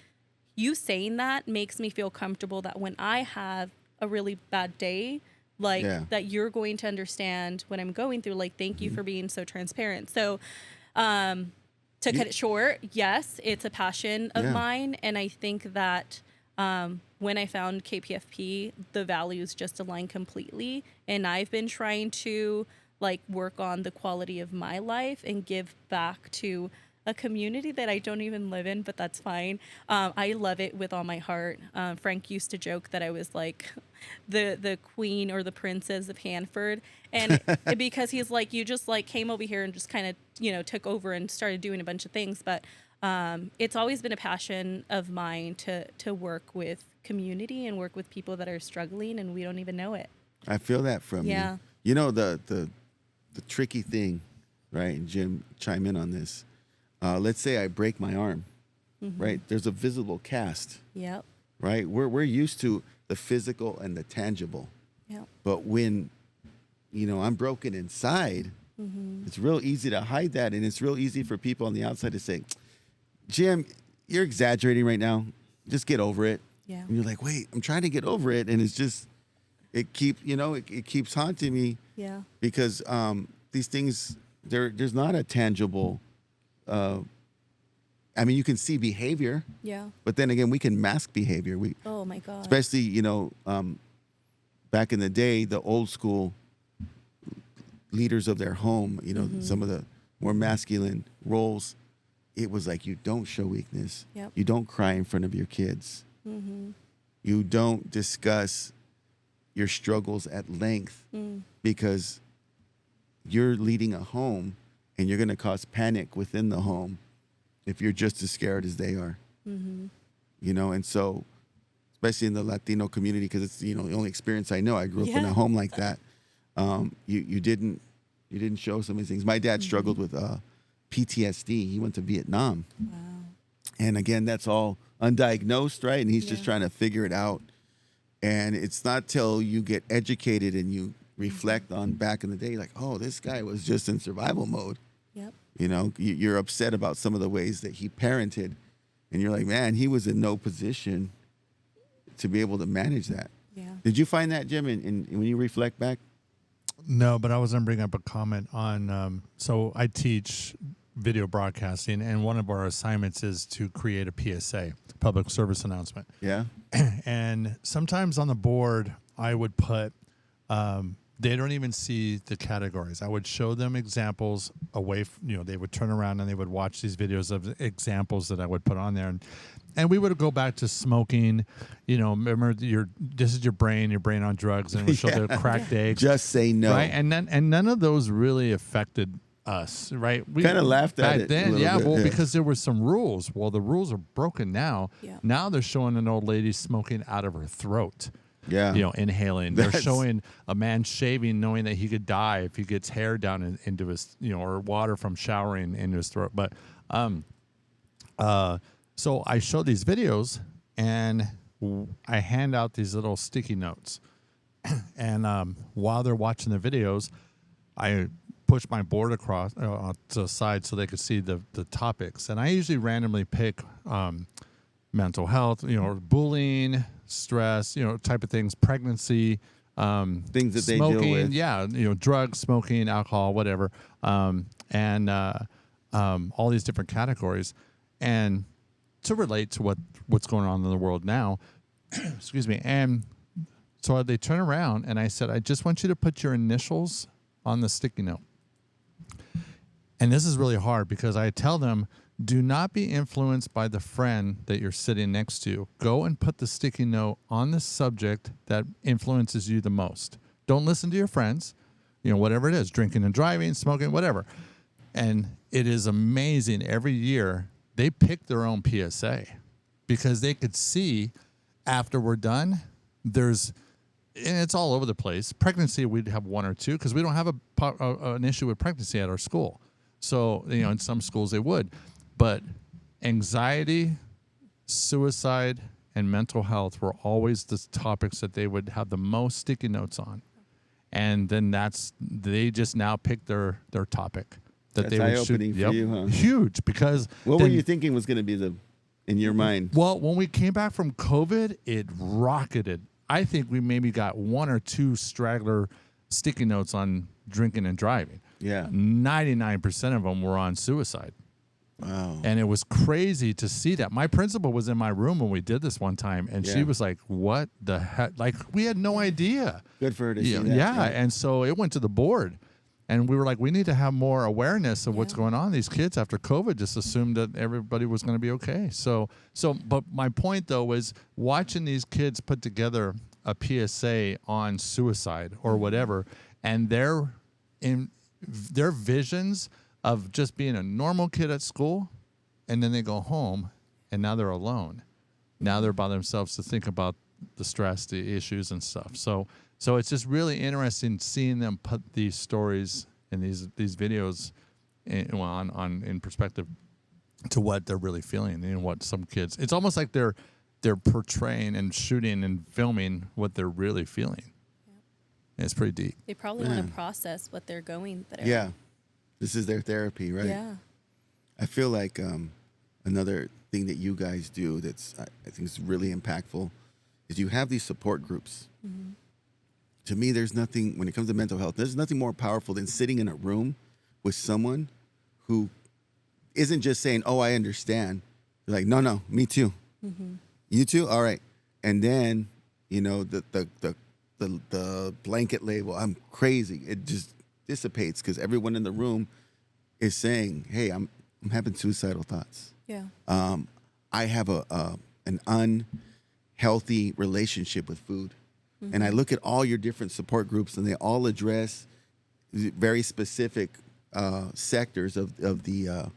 you saying that makes me feel comfortable that when I have a really bad day, like that you're going to understand what I'm going through. Like, thank you for being so transparent. So, to cut it short, yes, it's a passion of mine. And I think that when I found KPFP, the values just align completely. And I've been trying to like work on the quality of my life and give back to a community that I don't even live in, but that's fine. I love it with all my heart. Frank used to joke that I was like the queen or the princess of Hanford. And because he's like, you just like came over here and just kind of, took over and started doing a bunch of things. But it's always been a passion of mine to work with community and work with people that are struggling and we don't even know it. I feel that from you. You know, the tricky thing, right? And Jim, chime in on this. Let's say I break my arm, right? There's a visible cast. Yep. Right? We're used to the physical and the tangible. Yep. But when, I'm broken inside, it's real easy to hide that. And it's real easy for people on the outside to say, Jim, you're exaggerating right now. Just get over it. Yeah. And you're like, wait, I'm trying to get over it. And it's just, it keeps haunting me. Yeah. Because these things, there's not a tangible, you can see behavior. Yeah. But then again, we can mask behavior. Oh my God. Especially, back in the day, the old school leaders of their home, some of the more masculine roles, it was like, you don't show weakness. Yep. You don't cry in front of your kids. You don't discuss your struggles at length because you're leading a home and you're going to cause panic within the home if you're just as scared as they are. And so, especially in the Latino community, because it's the only experience I know. I grew up in a home like that. You didn't show some of these things. My dad struggled with PTSD. He went to Vietnam. Wow. And again, that's all undiagnosed, right? And he's just trying to figure it out. And it's not till you get educated and you reflect on back in the day, like, oh, this guy was just in survival mode. Yep. You're upset about some of the ways that he parented. And you're like, man, he was in no position to be able to manage that. Yeah. Did you find that, Jim, in when you reflect back? No, but I was going to bring up a comment on. So I teach video broadcasting, and one of our assignments is to create a PSA, public service announcement. Yeah. And sometimes on the board, I would put, they don't even see the categories. I would show them examples away, they would turn around and they would watch these videos of examples that I would put on there. And we would go back to smoking, remember this is your brain on drugs, and we show the cracked eggs. Just say no. Right. And none of those really affected us, right? We kind of laughed at it then, bit, because there were some rules. Well, the rules are broken now. Yeah. Now they're showing an old lady smoking out of her throat. Yeah. Inhaling. They're showing a man shaving, knowing that he could die if he gets hair down into his, or water from showering into his throat. But, so I show these videos, and I hand out these little sticky notes. And while they're watching the videos, I push my board across to the side so they could see the topics. And I usually randomly pick mental health, bullying, stress, type of things, pregnancy, things that smoking, they deal with. Yeah, drugs, smoking, alcohol, whatever, and all these different categories, and to relate to what's going on in the world now. Excuse me. And so they turn around, and I said, I just want you to put your initials on the sticky note. And this is really hard because I tell them, do not be influenced by the friend that you're sitting next to. Go and put the sticky note on the subject that influences you the most. Don't listen to your friends, whatever it is, drinking and driving, smoking, whatever. And it is amazing. Every year they pick their own PSA because they could see after we're done, and it's all over the place. Pregnancy, we'd have one or two because we don't have an issue with pregnancy at our school. So, in some schools they would. But anxiety, suicide, and mental health were always the topics that they would have the most sticky notes on. And then they just now pick their topic. That's eye-opening for you, huh? Huge, because... What were you thinking was going to be in your mind? Well, when we came back from COVID, it rocketed. I think we maybe got one or two straggler sticky notes on drinking and driving. Yeah. 99% of them were on suicide. Wow. And it was crazy to see that. My principal was in my room when we did this one time, and she was like, what the heck? Like, we had no idea. Good for her to see that. Yeah, and so it went to the board. And we were like, we need to have more awareness of what's going on. These kids after COVID just assumed that everybody was going to be okay. But my point, though, was watching these kids put together a PSA on suicide or whatever, and their visions of just being a normal kid at school, and then they go home, and now they're alone. Now they're by themselves to think about the stress, the issues, and stuff. So it's just really interesting seeing them put these stories and these videos in perspective to what they're really feeling and what some kids. It's almost like they're portraying and shooting and filming what they're really feeling. Yeah. It's pretty deep. They probably want to process what they're going through. Yeah. This is their therapy, right? Yeah. I feel like another thing that you guys do that's I think is really impactful is you have these support groups. Mm-hmm. To me, there's nothing, when it comes to mental health, there's nothing more powerful than sitting in a room with someone who isn't just saying, oh, I understand. They're like, no, me too. Mm-hmm. You too? All right. And then, the blanket label, I'm crazy. It just dissipates because everyone in the room is saying, hey, I'm having suicidal thoughts. Yeah. I have an unhealthy relationship with food. Mm-hmm. And I look at all your different support groups, and they all address very specific sectors of the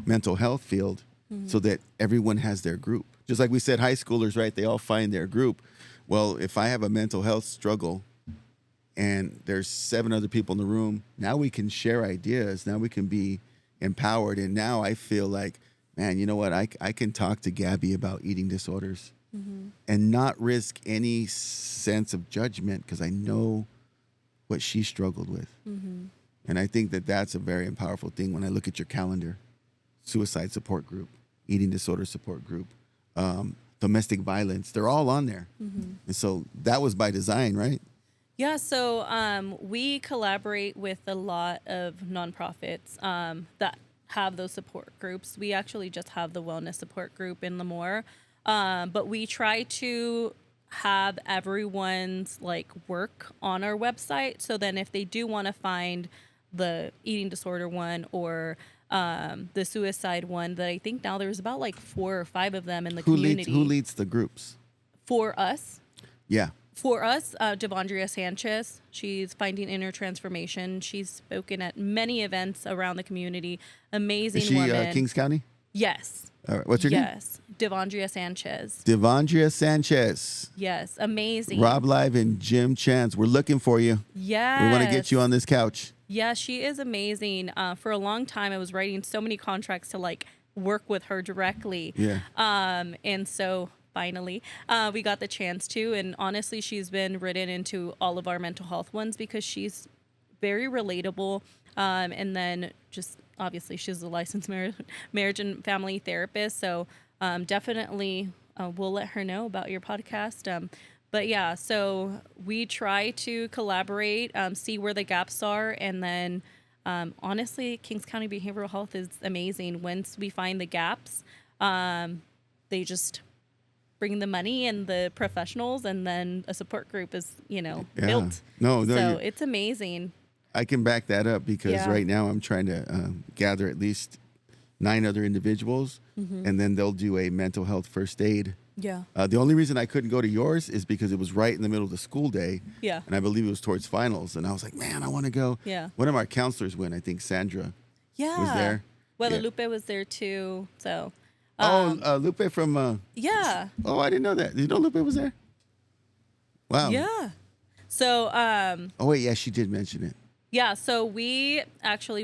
mental health field, so that everyone has their group. Just like we said, high schoolers, right? They all find their group. Well, if I have a mental health struggle and there's 7 other people in the room, now we can share ideas. Now we can be empowered. And now I feel like, man, you know what? I can talk to Gabby about eating disorders. Mm-hmm. And not risk any sense of judgment because I know what she struggled with. Mm-hmm. And I think that that's a very powerful thing when I look at your calendar. Suicide support group, eating disorder support group, the domestic violence. They're all on there. And so that was by design, right? Yeah, so we collaborate with a lot of nonprofits that have those support groups. We actually just have the wellness support group in Lemoore, but we try to have everyone's like work on our website. So then if they do want to find the eating disorder one or the suicide one, that I think now there's about like 4 or 5 of them in the community. Who leads the groups? For us. Yeah. For us, Devondria Sanchez, she's finding inner transformation. She's spoken at many events around the community. Amazing Is she woman. Kings County? Yes. All right. What's her name? Yes. Devondria Sanchez. Devondria Sanchez. Yes. Amazing. RobLive and Jim Chance. We're looking for you. Yes. We want to get you on this couch. Yeah, she is amazing. For a long time, I was writing so many contracts to like work with her directly. Yeah. And so finally, we got the chance to. And honestly, she's been written into all of our mental health ones because she's very relatable. And then just obviously, she's a licensed marriage and family therapist. So definitely we'll let her know about your podcast. But yeah, so we try to collaborate, see where the gaps are. And then honestly, Kings County Behavioral Health is amazing. Once we find the gaps, they just bring the money and the professionals, and then a support group is, built. No, so it's amazing. I can back that up because Yeah. right now I'm trying to gather at least 9 other individuals, and then they'll do a mental health first aid. Yeah. The only reason I couldn't go to yours is because it was right in the middle of the school day. Yeah. And I believe it was towards finals. And I was like, man, I want to go. Yeah. One of our counselors went, I think Sandra Yeah. was there. Guadalupe was there too. So. Lupe from... Yeah. Oh, I didn't know that. Did you know Lupe was there? Wow. Yeah. So. Oh, wait, yeah, she did mention it. Yeah, so we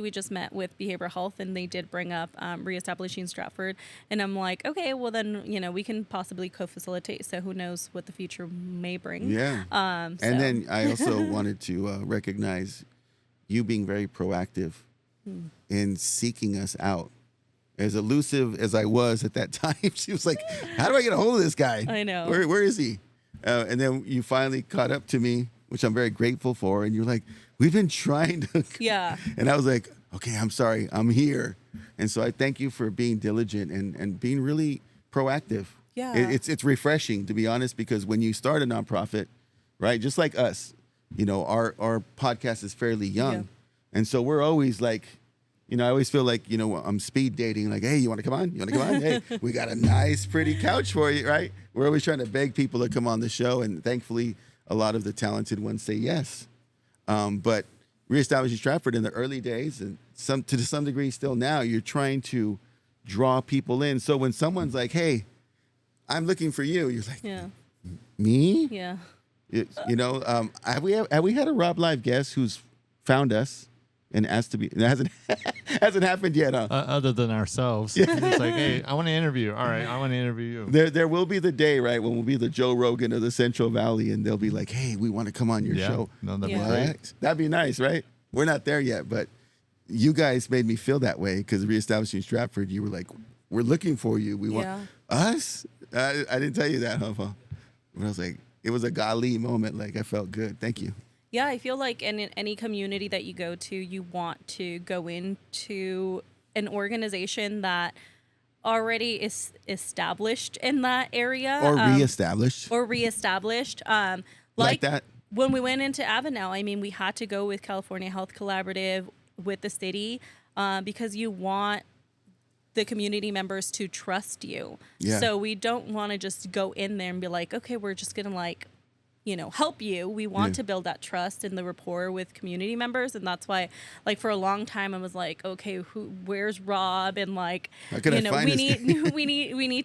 just met with behavioral health, and they did bring up reestablishing Stratford, and I'm like, okay, well then we can possibly co-facilitate. So who knows what the future may bring? Yeah. And then I also wanted to recognize you being very proactive in seeking us out. As elusive as I was at that time, she was like, "How do I get a hold of this guy? I know. Where is he?" And then you finally caught up to me, which I'm very grateful for. And you're like, "We've been trying to." Yeah. And I was like, "Okay, I'm sorry, I'm here." And so I thank you for being diligent and being really proactive. Yeah. It's refreshing, to be honest, because when you start a nonprofit, right, just like us, our podcast is fairly young, Yeah. and so we're always like. I always feel like, I'm speed dating, like, hey, you want to come on? You want to come on? Hey, we got a nice, pretty couch for you, right? We're always trying to beg people to come on the show, and thankfully, a lot of the talented ones say yes. But reestablishing Stratford in the early days, and to some degree still now, you're trying to draw people in. So when someone's like, hey, I'm looking for you, you're like, Yeah. me? Yeah. Have we had a RobLive guest who's found us? And asked to be. It hasn't happened yet, huh? Other than ourselves. It's like, hey, I want to interview. All right, I want to interview you. There will be the day, right, when we'll be the Joe Rogan of the Central Valley, and they'll be like, hey, we want to come on your show. No, that'd Yeah. be great. Right? That'd be nice, right? We're not there yet, but you guys made me feel that way because reestablishing Stratford, you were like, we're looking for you. We want us? I didn't tell you that, huh? But I was like, it was a golly moment. Like, I felt good. Thank you. Yeah, I feel like in any community that you go to, you want to go into an organization that already is established in that area. Or reestablished. Like that. When we went into Avenel, I mean, we had to go with California Health Collaborative, with the city, because you want the community members to trust you. Yeah. So we don't want to just go in there and be like, okay, we're just going to help you. We want to build that trust and the rapport with community members. And that's why, for a long time, I was like, okay, where's Rob? And we need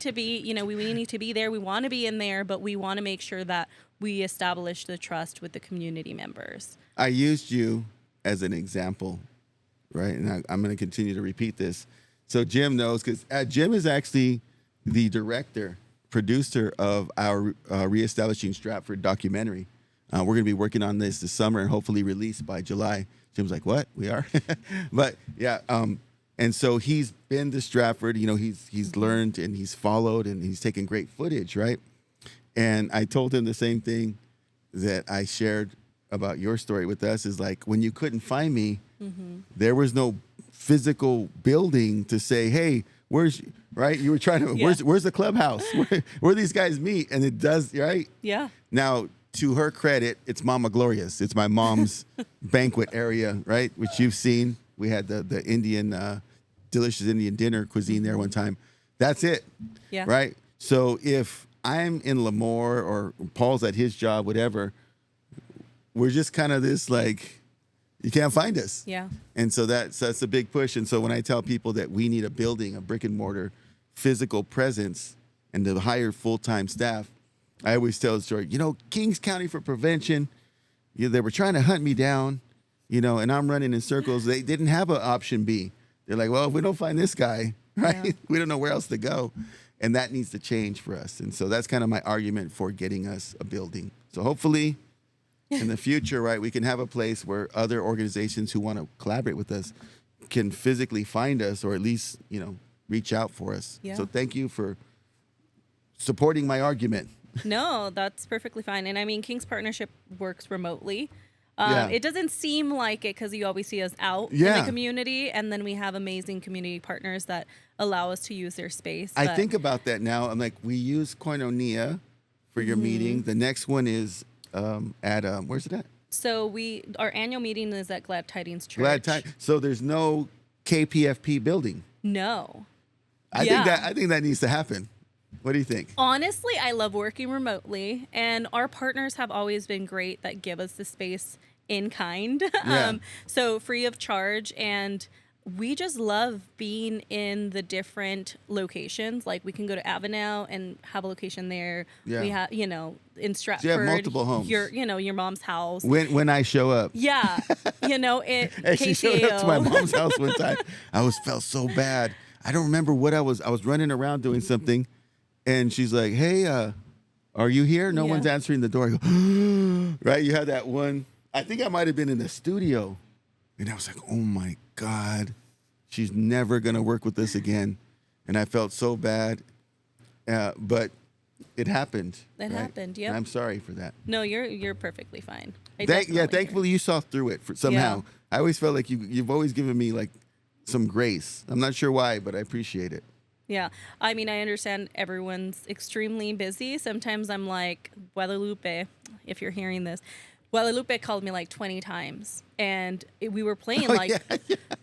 to be, we need to be there. We want to be in there, but we want to make sure that we establish the trust with the community members. I used you as an example, right? And I'm going to continue to repeat this. So Jim knows, because Jim is actually the producer of our Reestablishing Stratford documentary. We're going to be working on this summer and hopefully released by July. Jim's like, what? We are? But yeah, And so he's been to Stratford, he's learned and he's followed and he's taken great footage, right? And I told him the same thing that I shared about your story with us is like, when you couldn't find me, there was no physical building to say, hey, right? You were trying to, where's the clubhouse? Where these guys meet? And it does, right? Yeah. Now, to her credit, it's Mama Gloria's. It's my mom's banquet area, right? Which you've seen. We had the Indian, delicious Indian dinner cuisine there one time. That's it. Yeah. Right? So if I'm in Lemoore or Paul's at his job, whatever, we're just kind of this like, you can't find us. Yeah. And so that's a big push. And so when I tell people that we need a building, a brick and mortar physical presence, and to hire full-time staff, I always tell the story, Kings County for Prevention, they were trying to hunt me down, and I'm running in circles. They didn't have an option B. They're like, well, if we don't find this guy, right, Yeah. we don't know where else to go. And that needs to change for us. And so that's kind of my argument for getting us a building. So hopefully in the future, right, we can have a place where other organizations who want to collaborate with us can physically find us, or at least, reach out for us. Yeah. So thank you for supporting my argument. No, that's perfectly fine. And I mean, King's Partnership works remotely. Yeah. It doesn't seem like it because you always see us out in Yeah. the community. And then we have amazing community partners that allow us to use their space. I But think about that now. I'm like, we use Koinonia for your meeting. The next one is at, where's it at? So our annual meeting is at Glad Tidings Church. Glad Tidings. So there's no KPFP building. No. I think that needs to happen. What do you think? Honestly, I love working remotely, and our partners have always been great that give us the space in kind. Yeah. So free of charge, and we just love being in the different locations. Like we can go to Avenel and have a location there. Yeah. We have, in Stratford. So you have multiple homes. Your mom's house. When I show up. Yeah. And she showed up to my mom's house one time. I felt so bad. I don't remember what I was running around doing something, and she's like, hey, are you here? No Yeah. one's answering the door. I go, right? You had that one. I think I might have been in the studio. And I was like, oh my God, she's never going to work with us again. And I felt so bad. But it happened. It happened, yeah. And I'm sorry for that. No, you're perfectly fine. I definitely Thankfully you saw through it somehow. Yeah. I always felt like you've always given me like some grace. I'm not sure why, but I appreciate it. Yeah. I mean, I understand everyone's extremely busy. Sometimes I'm like, Guadalupe, if you're hearing this, Guadalupe called me like 20 times. And we were playing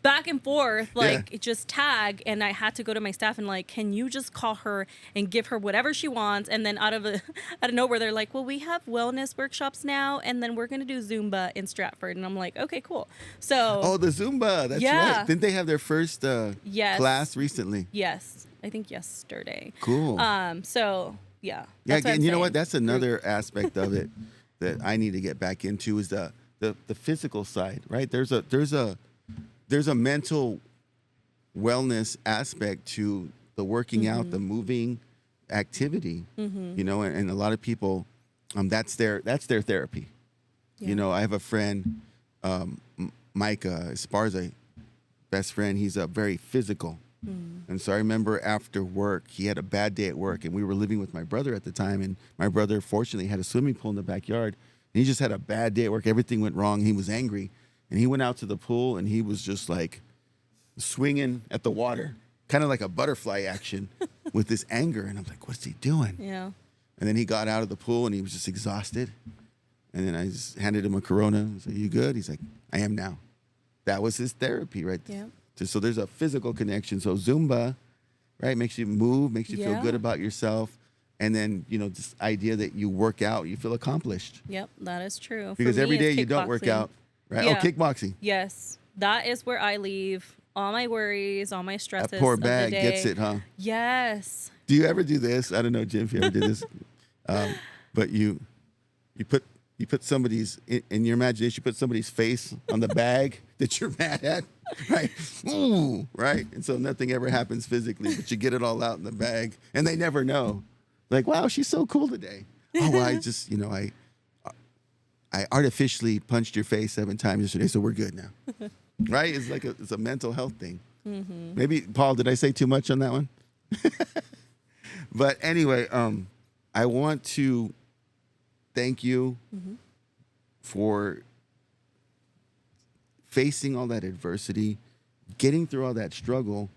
back and forth, just tag. And I had to go to my staff and like, can you just call her and give her whatever she wants? And then out of nowhere, they're like, well, we have wellness workshops now. And then we're going to do Zumba in Stratford. And I'm like, okay, cool. So. Oh, the Zumba. That's right. Didn't they have their first Yes. class recently? Yes. I think yesterday. Cool. So yeah. Yeah, that's what I'm and you know what? saying. That's another aspect of it that I need to get back into is the physical side, right? There's a mental wellness aspect to the working out, the moving activity, and a lot of people, that's their therapy. Yeah. I have a friend, Mike Esparza, best friend. He's very physical. And so I remember after work, he had a bad day at work, and we were living with my brother at the time. And my brother, fortunately, had a swimming pool in the backyard. And he just had a bad day at work. Everything went wrong. He was angry. And he went out to the pool, and he was just like swinging at the water, kind of like a butterfly action with this anger. And I'm like, what's he doing? Yeah. And then he got out of the pool, and he was just exhausted. And then I just handed him a Corona. I was like, you good? He's like, I am now. That was his therapy, right? Yeah. So there's a physical connection. So Zumba, right, makes you move, makes you feel good about yourself. And then, this idea that you work out, you feel accomplished. Yep, that is true. Because For me, every day it's you don't work kickboxing. out, right? Yeah. Oh, kickboxing. Yes, that is where I leave all my worries, all my stresses. That poor of the bag day. gets it, huh? Yes. Do you ever do this? I don't know, Jim, if you ever did this. But you put somebody's, in your imagination, you put somebody's face on the bag that you're mad at, right? Ooh, right? And so nothing ever happens physically, but you get it all out in the bag, and they never know. Like, wow, she's so cool today. Oh, well, I just, I artificially punched your face 7 times yesterday, so we're good now. Right? It's like it's a mental health thing. Maybe, Paul, did I say too much on that one? But anyway, I want to thank you for facing all that adversity, getting through all that struggle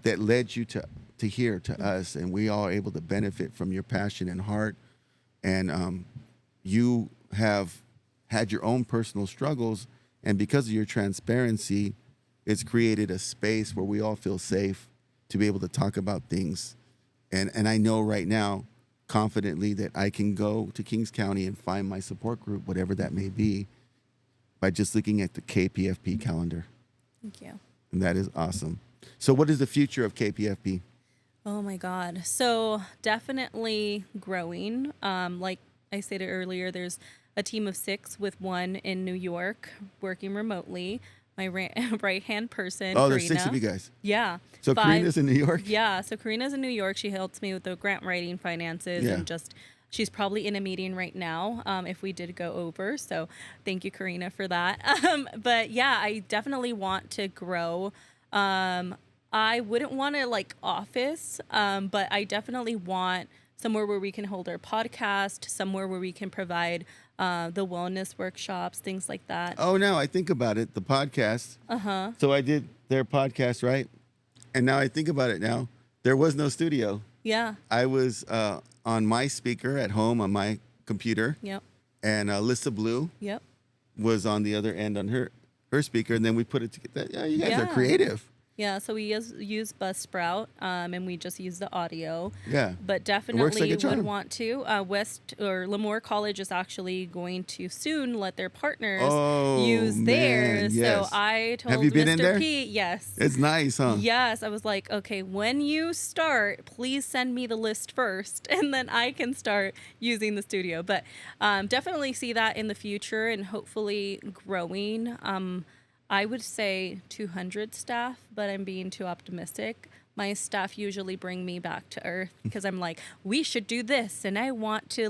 that led you to here, to us, and we all are able to benefit from your passion and heart. And you have had your own personal struggles, and because of your transparency, it's created a space where we all feel safe to be able to talk about things. And I know right now, confidently, that I can go to Kings County and find my support group, whatever that may be, by just looking at the KPFP calendar. Thank you. And that is awesome. So what is the future of KPFP? Oh my God. So definitely growing. Like I stated earlier, there's a team of 6 with 1 in New York working remotely. My right-hand person, Oh, there's Karina. 6 of you guys. Yeah. So 5. Karina's in New York? Yeah. So Karina's in New York. She helps me with the grant writing finances Yeah. and just, she's probably in a meeting right now if we did go over. So thank you, Karina, for that. But yeah, I definitely want to grow. I wouldn't want to like office, but I definitely want somewhere where we can hold our podcast, somewhere where we can provide the wellness workshops, things like that. Oh, now I think about it, the podcast. So I did their podcast, right? And now I think about it now, there was no studio. Yeah. I was on my speaker at home on my computer. Yep. And Alyssa Blue Yep. was on the other end on her speaker. And then we put it together. Yeah, you guys are Yeah. creative. Yeah, so we use Buzzsprout, and we just use the audio. Yeah. But works like definitely a would charm. want to. West or Lemoore College is actually going to soon let their partners use man, theirs. yes. So I told Have you been Mr. in there? P, yes. It's nice, huh? Yes, I was like, okay, when you start, please send me the list first, and then I can start using the studio. But definitely see that in the future and hopefully growing. I would say 200 staff, but I'm being too optimistic. My staff usually bring me back to earth because I'm like, we should do this, and I want to do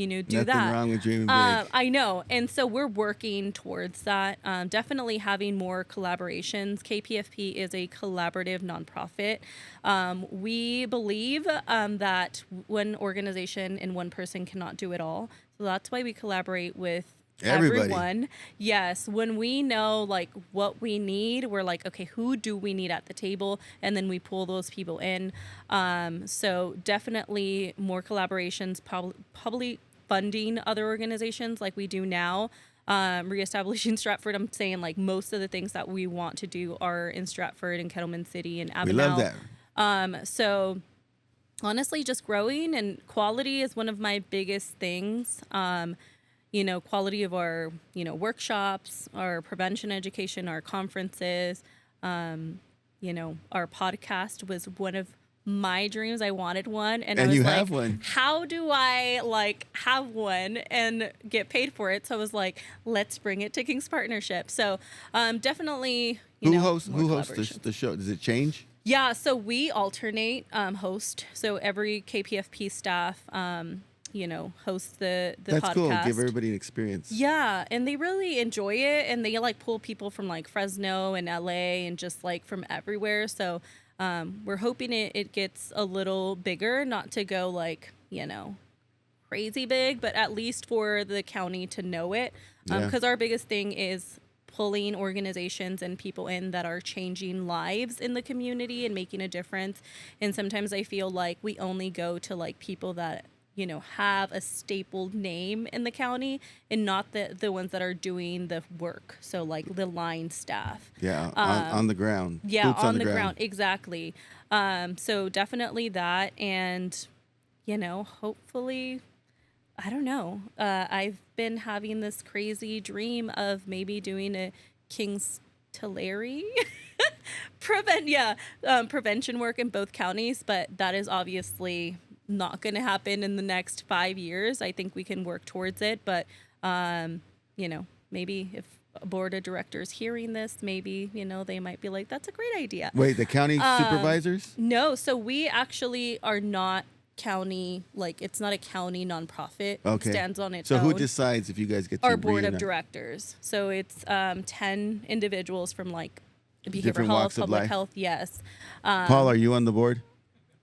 Nothing that. wrong with dreaming big. I know, and so we're working towards that. Definitely having more collaborations. KPFP is a collaborative nonprofit. We believe that one organization and one person cannot do it all, so that's why we collaborate with Everybody. everyone. Yes, when we know like what we need, we're like, okay, who do we need at the table, and then we pull those people in. So definitely more collaborations, probably funding other organizations like we do now. Reestablishing Stratford, I'm saying like most of the things that we want to do are in Stratford and Kettleman City and We Avenel. love that. So honestly, just growing, and quality is one of my biggest things. Quality of our, workshops, our prevention education, our conferences, our podcast was one of my dreams. I wanted one. And I was you like, have one. how do I have one and get paid for it? So I was like, let's bring it to King's Partnership. So Who definitely, hosts more collaboration. the show? Does it change? Yeah, so we alternate host. So every KPFP staff, hosts the That's podcast. cool. Give everybody an experience. Yeah, and they really enjoy it, and they pull people from Fresno and LA and just from everywhere. So we're hoping it gets a little bigger, not to go crazy big, but at least for the county to know it. Because our biggest thing is pulling organizations and people in that are changing lives in the community and making a difference. And sometimes I feel like we only go to people that have a stapled name in the county, and not the ones that are doing the work. So the line staff. Yeah, on the ground. Yeah, Boots on the ground. Exactly. So definitely that. And, hopefully, I don't know. I've been having this crazy dream of maybe doing a King's Tulare prevention work in both counties, but that is obviously not going to happen in the next 5 years. I think we can work towards it, but maybe if a board of directors hearing this, maybe they might be like, that's a great idea. Wait, the county supervisors? No, so we actually are not county, it's not a county nonprofit. Okay. It stands on its So own. who decides if you guys get to Our board of reunite? directors. So it's 10 individuals from behavioral Different health, walks of public life. health. Yes. Paul, are you on the board?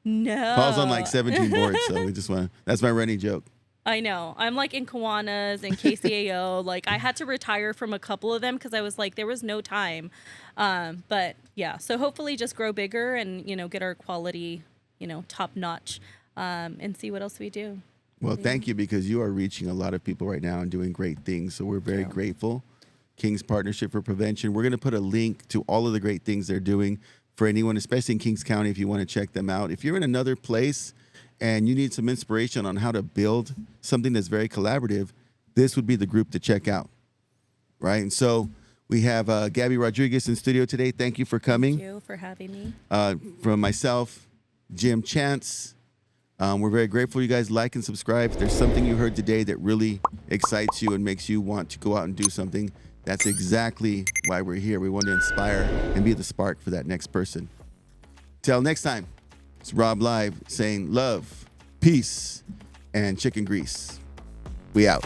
No. Paul's on like 17 boards, so we just want to, that's my running joke. I know. I'm like in Kiwanis and KCAO. Like I had to retire from a couple of them because I was like, there was no time. But yeah, so hopefully just grow bigger and, you know, get our quality, you know, top notch, and see what else we do. Well, thank you, because you are reaching a lot of people right now and doing great things. So we're very grateful. King's Partnership for Prevention. We're going to put a link to all of the great things they're doing for anyone, especially in Kings County, if you want to check them out. If you're in another place and you need some inspiration on how to build something that's very collaborative, this would be the group to check out, right? And so we have Gabby Rodriguez in studio today. Thank you for coming. Thank you for having me. From myself, Jim Chance. We're very grateful you guys like and subscribe. If there's something you heard today that really excites you and makes you want to go out and do something, that's exactly why we're here. We want to inspire and be the spark for that next person. Till next time, it's RobLive saying love, peace, and chicken grease. We out.